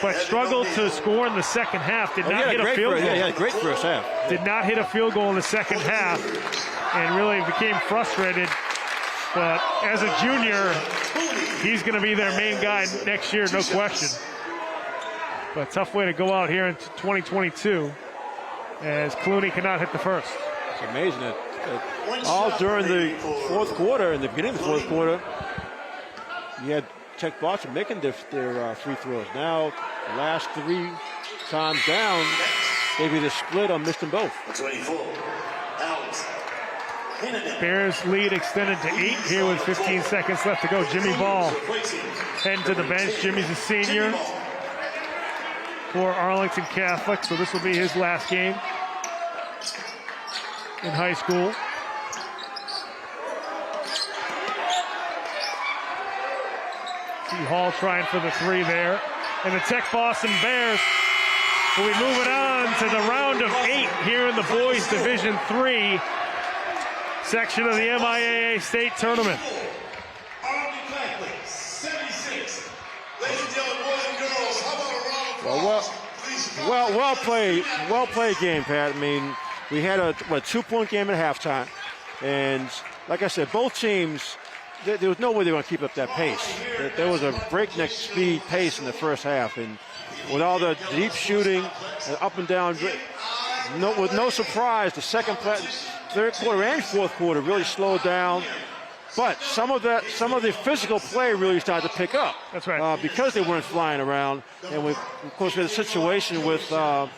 but struggled to score in the second half. Did not hit a field goal. Yeah, he had a great first half. Did not hit a field goal in the second half and really became frustrated. But as a junior, he's going to be their main guy next year, no question. But tough way to go out here in 2022 as Clooney cannot hit the first. It's amazing that all during the fourth quarter, in the beginning of the fourth quarter, you had Tech Boston making their free throws. Now, the last 3 times down, they've either split or missed them both. 24. Bears lead extended to 8 here with 15 seconds left to go. Jimmy Ball heading to the bench. Jimmy's a senior. for Arlington Catholic, so this will be his last game in high school. See Hall trying for the three there. And the Tech Boston Bears will be moving on to the round of 8 here in the boys Division III section of the MIAA State Tournament. Arlington Catholic, 76. Ladies and gentlemen, boys and girls, how about a round of applause? Well played game, Pat. I mean, we had a 2-point game at halftime, and like I said, both teams, there was no way they were going to keep up that pace. There was a breakneck speed pace in the first half, and with all the deep shooting and up and down, with no surprise, the third quarter and fourth quarter really slowed down. But some of the physical play really started to pick up. That's right. Because they weren't flying around, and of course we had a situation with the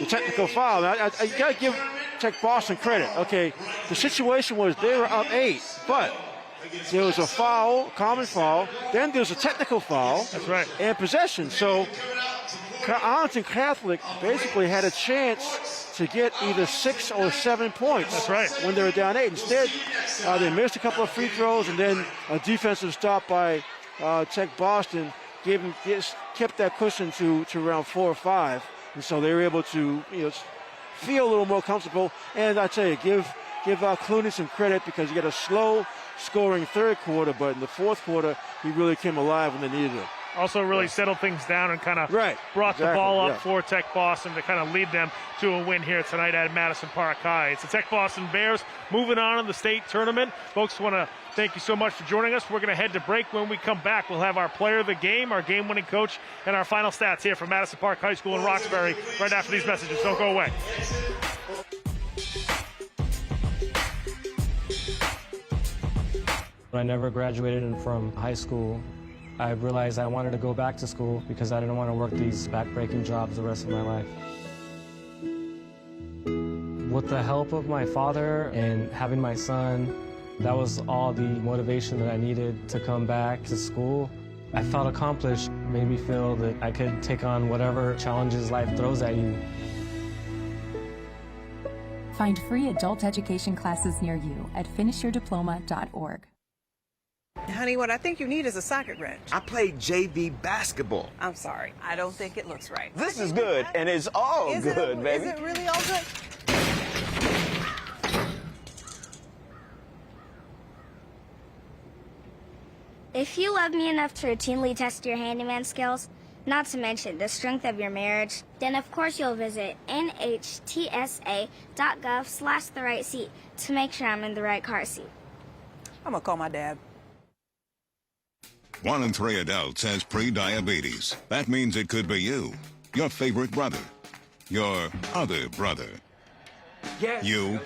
technical foul. Now, I got to give Tech Boston credit. Okay, the situation was they were up 8, but there was a foul, common foul. Then there's a technical foul. That's right. And possession. So Arlington Catholic basically had a chance to get either 6 or 7 points. That's right. When they were down 8. Instead, they missed a couple of free throws, and then a defensive stop by Tech Boston kept that cushion to around 4 or 5, and so they were able to feel a little more comfortable. And I tell you, give Clooney some credit, because he got a slow scoring third quarter, but in the fourth quarter he really came alive when they needed it. Also really settled things down and kind of brought the ball up for Tech Boston to kind of lead them to a win here tonight at Madison Park High. It's the Tech Boston Bears moving on in the state tournament. Folks, want to thank you so much for joining us. We're going to head to break. When we come back, we'll have our player of the game, our game-winning coach, and our final stats here from Madison Park High School in Roxbury right after these messages. Don't go away. When I never graduated from high school, I realized I wanted to go back to school because I didn't want to work these back-breaking jobs the rest of my life. With the help of my father and having my son, that was all the motivation that I needed to come back to school. I felt accomplished, made me feel that I could take on whatever challenges life throws at you. Find free adult education classes near you at finishyourdiploma.org. Honey, what I think you need is a socket wrench. I played JV basketball. I'm sorry. I don't think it looks right. This is good, and it's all good, baby. Is it really all good? If you love me enough to routinely test your handyman skills, not to mention the strength of your marriage, then of course you'll visit nhtsa.gov/the-right-seat to make sure I'm in the right car seat. I'm gonna call my dad. 1 in 3 adults has pre-diabetes. That means it could be you, your favorite brother, your other brother, you,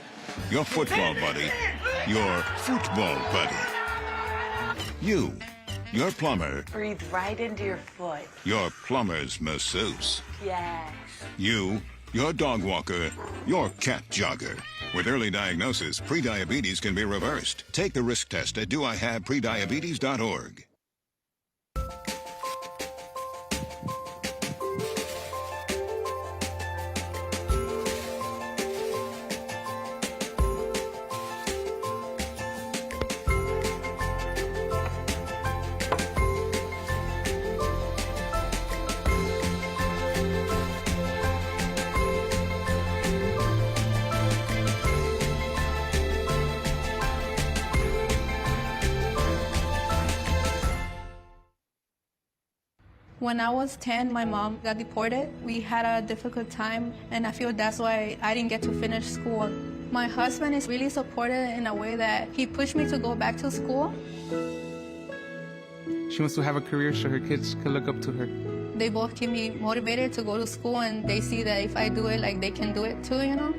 your football buddy, your football buddy, you, your plumber, Breathe right into your foot. your plumber's masseuse, Yes. you, your dog walker, your cat jogger. With early diagnosis, pre-diabetes can be reversed. Take the risk test at doihaveprediabetes.org. When I was 10, my mom got deported. We had a difficult time, and I feel that's why I didn't get to finish school. My husband is really supportive in a way that he pushed me to go back to school. She wants to have a career so her kids can look up to her. They both keep me motivated to go to school, and they see that if I do it, like, they can do it too, you know?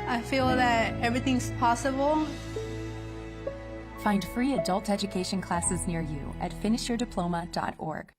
I feel that everything's possible. Find free adult education classes near you at finishyourdiploma.org.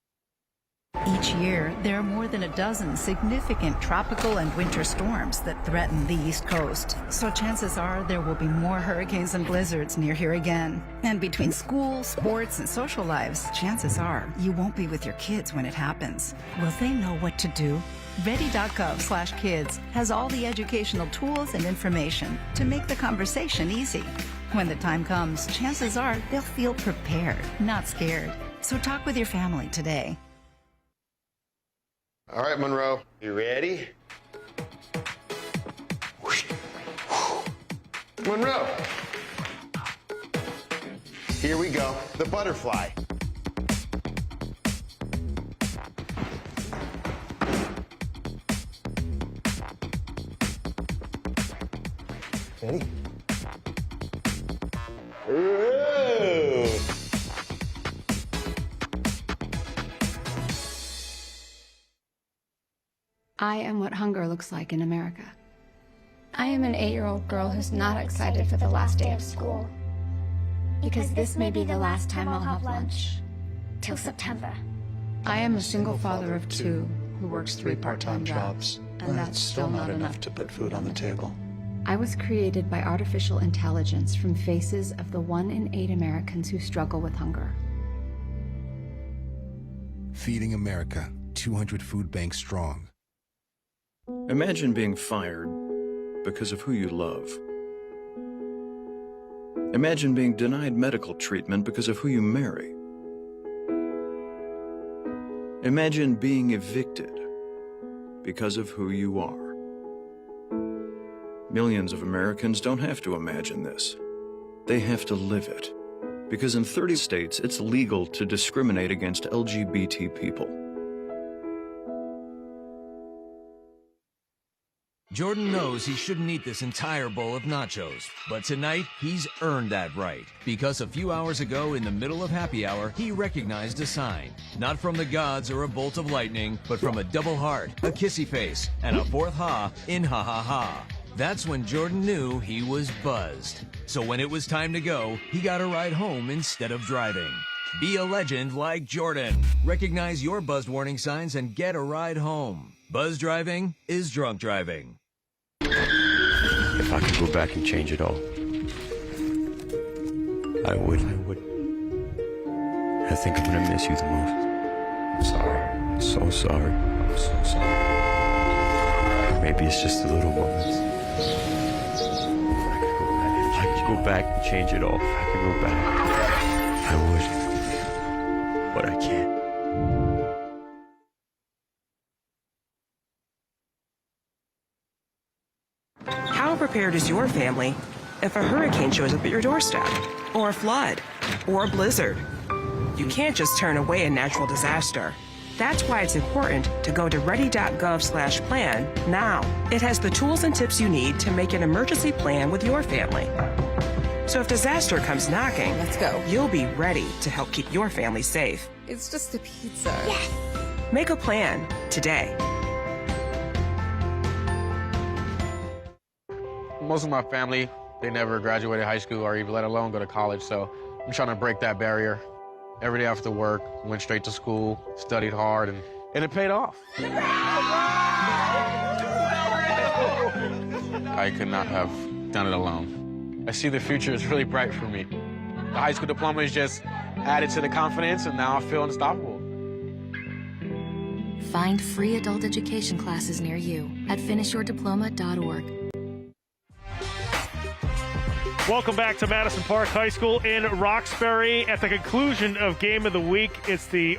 Each year, there are more than a dozen significant tropical and winter storms that threaten the East Coast. So chances are there will be more hurricanes and blizzards near here again. And between school, sports, and social lives, chances are you won't be with your kids when it happens. Will they know what to do? Ready.gov/kids has all the educational tools and information to make the conversation easy. When the time comes, chances are they'll feel prepared, not scared. So talk with your family today. All right, Monroe, you ready? Monroe. Here we go, the butterfly. Ready? Ooh. I am what hunger looks like in America. I am an 8-year-old girl who's not excited for the last day of school. Because this may be the last time I'll have lunch. Till September. I am a single father of 2 who works 3 part-time jobs. And that's still not enough to put food on the table. I was created by artificial intelligence from faces of the 1 in 8 Americans who struggle with hunger. Feeding America, 200 food banks strong. Imagine being fired because of who you love. Imagine being denied medical treatment because of who you marry. Imagine being evicted because of who you are. Millions of Americans don't have to imagine this. They have to live it. Because in 30 states, it's legal to discriminate against LGBT people. Jordan knows he shouldn't eat this entire bowl of nachos, but tonight he's earned that right. Because a few hours ago in the middle of happy hour, he recognized a sign. Not from the gods or a bolt of lightning, but from a double heart, a kissy face, and a 4th ha in ha ha ha. That's when Jordan knew he was buzzed. So when it was time to go, he got a ride home instead of driving. Be a legend like Jordan. Recognize your buzzed warning signs and get a ride home. Buzz driving is drunk driving. If I could go back and change it all, I would. I think I'm gonna miss you the most. I'm sorry. I'm so sorry. I'm so sorry. Maybe it's just the little moments. If I could go back and change it all, if I could go back, I would. But I can't. How prepared is your family if a hurricane shows up at your doorstep, or a flood, or a blizzard? You can't just turn away a natural disaster. That's why it's important to go to ready.gov/plan now. It has the tools and tips you need to make an emergency plan with your family. So if disaster comes knocking, let's go. You'll be ready to help keep your family safe. It's just a pizza. Yes. Make a plan today. Most of my family, they never graduated high school or even let alone go to college, so I'm trying to break that barrier. Every day after work, went straight to school, studied hard, and it paid off. I could not have done it alone. I see the future is really bright for me. The high school diploma is just added to the confidence, and now I feel unstoppable. Find free adult education classes near you at finishyourdiploma.org. Welcome back to Madison Park High School in Roxbury. At the conclusion of Game of the Week, it's the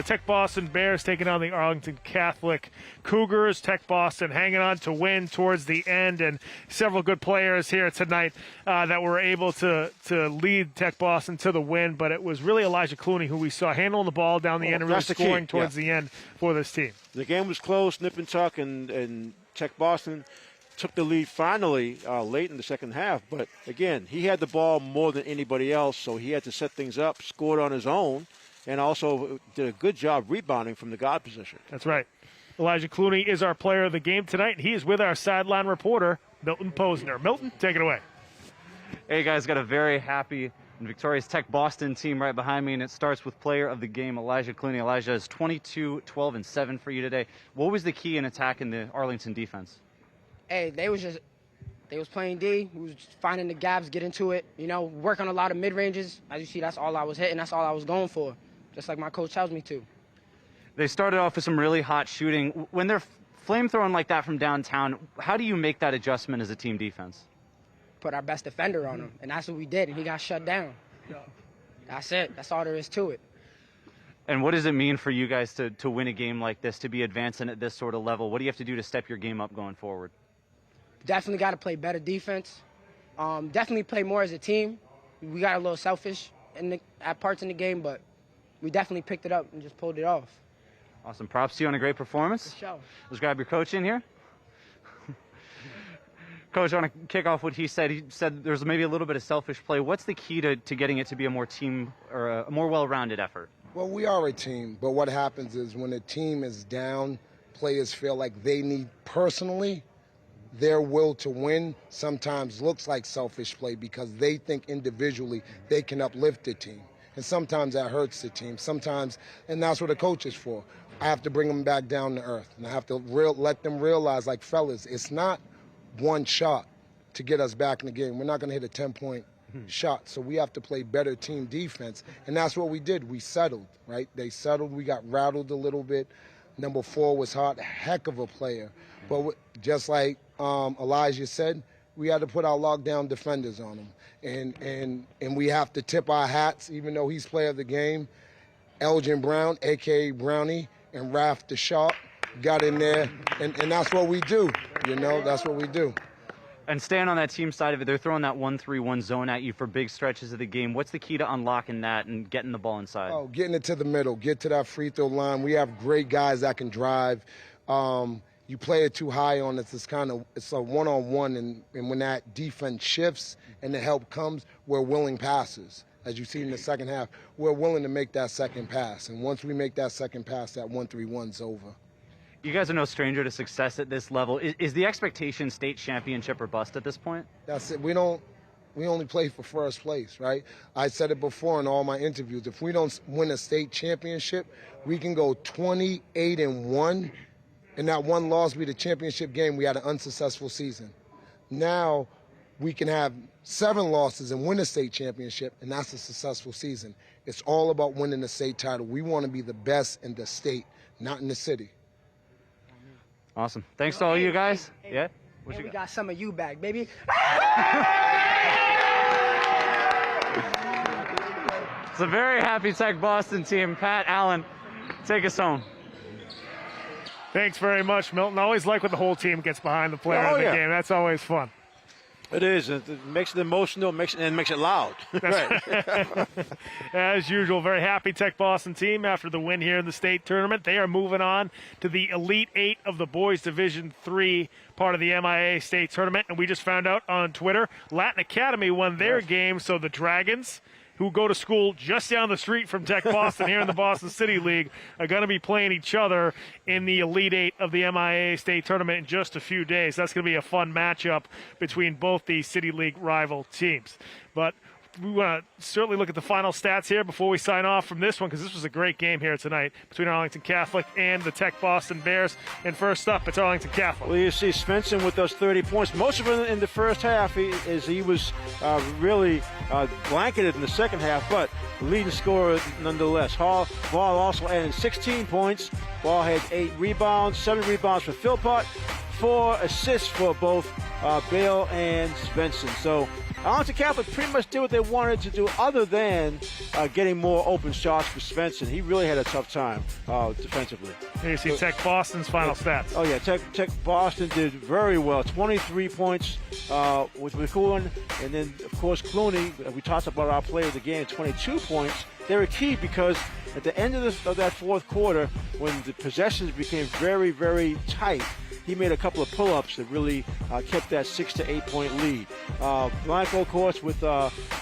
Tech Boston Bears taking on the Arlington Catholic Cougars. Tech Boston hanging on to win towards the end, and several good players here tonight that were able to lead Tech Boston to the win. But it was really Elijah Clooney who we saw handling the ball down the end and really scoring towards the end for this team. The game was close, nip and tuck, and Tech Boston took the lead finally late in the second half. But, again, he had the ball more than anybody else, so he had to set things up, scored on his own, and also did a good job rebounding from the guard position. That's right. Elijah Clooney is our player of the game tonight, and he is with our sideline reporter, Milton Posner. Milton, take it away. Hey, guys, got a very happy And Victoria's Tech Boston team right behind me, and it starts with player of the game, Elijah Clooney. Elijah is 22, 12, and 7 for you today. What was the key in attacking the Arlington defense? Hey, they was playing D. We was just finding the gaps, get into it. You know, work on a lot of mid-ranges. As you see, that's all I was hitting. That's all I was going for, just like my coach tells me to. They started off with some really hot shooting. When they're flame throwing like that from downtown, how do you make that adjustment as a team defense? Put our best defender on him, and that's what we did, and he got shut down. That's it. That's all there is to it. And what does it mean for you guys to win a game like this, to be advancing at this sort of level? What do you have to do to step your game up going forward? Definitely got to play better defense. Definitely play more as a team. We got a little selfish at parts in the game, but we definitely picked it up and just pulled it off. Awesome. Props to you on a great performance. For sure. Let's grab your coach in here. Coach, I want to kick off what he said. He said there's maybe a little bit of selfish play. What's the key to getting it to be a more team or a more well-rounded effort? Well, we are a team, but what happens is when a team is down, players feel like they need personally their will to win sometimes looks like selfish play because they think individually they can uplift the team. And sometimes that hurts the team. Sometimes, and that's what a coach is for. I have to bring them back down to earth. And I have to let them realize, like, fellas, it's not one shot to get us back in the game. We're not going to hit a 10-point shot. So we have to play better team defense. And that's what we did. We settled, right? They settled. We got rattled a little bit. Number 4 was hot, heck of a player. But just like Elijah said, we had to put our lockdown defenders on him. And we have to tip our hats, even though he's player of the game. Elgin Brown, a.k.a. Brownie, and Raph the Sharp got in there. And that's what we do, you know, that's what we do. And staying on that team side of it, they're throwing that 1-3-1 zone at you for big stretches of the game. What's the key to unlocking that and getting the ball inside? Oh, getting it to the middle, get to that free throw line. We have great guys that can drive. You play it too high on us, it's a one-on-one, and when that defense shifts and the help comes, we're willing passers. As you see in the second half, we're willing to make that second pass. And once we make that second pass, that 1-3-1's over. You guys are no stranger to success at this level. Is the expectation state championship or bust at this point? That's it. We only play for first place, right? I said it before in all my interviews. If we don't win a state championship, we can go 28-1, and that one loss be the championship game. We had an unsuccessful season. Now we can have 7 losses and win a state championship, and that's a successful season. It's all about winning the state title. We want to be the best in the state, not in the city. Awesome. Thanks to all you guys. Yeah? And we got some of you back, baby. It's a very happy Tech Boston team. Pat, Allen, take us home. Thanks very much, Milton. I always like when the whole team gets behind the player of the game. That's always fun. It is. It makes it emotional, makes it loud. Right. As usual, very happy Tech Boston team after the win here in the state tournament. They are moving on to the Elite 8 of the Boys Division III, part of the MIAA State Tournament. And we just found out on Twitter, Latin Academy won their game, so the Dragons, who go to school just down the street from Tech Boston here in the Boston City League, are going to be playing each other in the Elite 8 of the MIAA State Tournament in just a few days. That's going to be a fun matchup between both these City League rival teams. But we want to certainly look at the final stats here before we sign off from this one, because this was a great game here tonight between Arlington Catholic and the Tech Boston Bears. And first up, it's Arlington Catholic. Well, you see Svensson with those 30 points. Most of it in the first half, he was really blanketed in the second half, but leading scorer nonetheless. Ball also added 16 points. Ball had 8 rebounds, 7 rebounds for Philpott, 4 assists for both Bale and Svensson. So Arlington Catholic pretty much did what they wanted to do other than getting more open shots for Svensson. He really had a tough time defensively. Here you see Tech Boston's final stats. Oh, yeah, Tech Boston did very well. 23 points with McCoolin, and then, of course, Clooney. We talked about our player of the game, 22 points. They were key because at the end of that fourth quarter, when the possessions became very, very tight, he made a couple of pull-ups that really kept that 6 to 8 point lead. Blanco, of course, with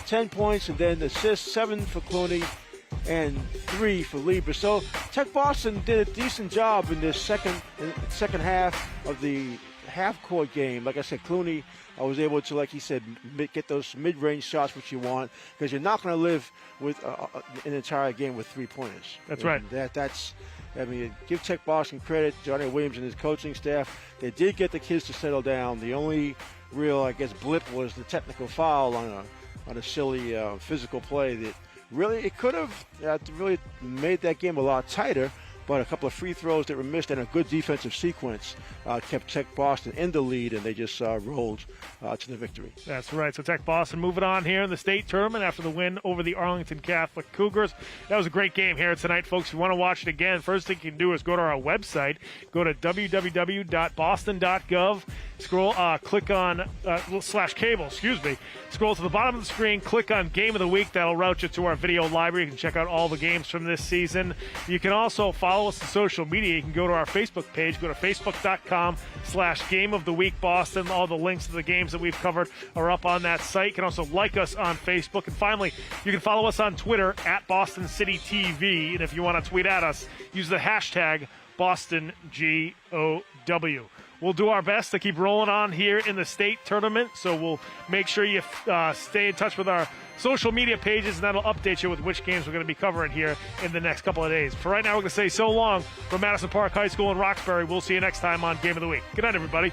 10 points, and then assists, 7 for Clooney and 3 for Lieber. So Tech Boston did a decent job in this second half of the half-court game, like I said, Clooney was able to, like he said, get those mid-range shots which you want, because you're not going to live with an entire game with three-pointers. That's right. I mean, give Tech Boston credit, Johnny Williams and his coaching staff. They did get the kids to settle down. The only real, I guess, blip was the technical foul on a silly physical play that really, it could have really made that game a lot tighter. But a couple of free throws that were missed and a good defensive sequence kept Tech Boston in the lead, and they just rolled to the victory. That's right. So Tech Boston moving on here in the state tournament after the win over the Arlington Catholic Cougars. That was a great game here tonight, folks. If you want to watch it again, first thing you can do is go to our website. Go to www.boston.gov. Scroll, click on /cable, Scroll to the bottom of the screen, click on Game of the Week. That'll route you to our video library. You can check out all the games from this season. You can also follow us on social media. You can go to our Facebook page. Go to facebook.com/Game of the Week Boston. All the links to the games that we've covered are up on that site. You can also like us on Facebook. And finally, you can follow us on Twitter @Boston City TV. And if you want to tweet at us, use the hashtag BostonGOW. We'll do our best to keep rolling on here in the state tournament, so we'll make sure you stay in touch with our social media pages, and that'll update you with which games we're going to be covering here in the next couple of days. For right now, we're going to say so long from Madison Park High School in Roxbury. We'll see you next time on Game of the Week. Good night, everybody.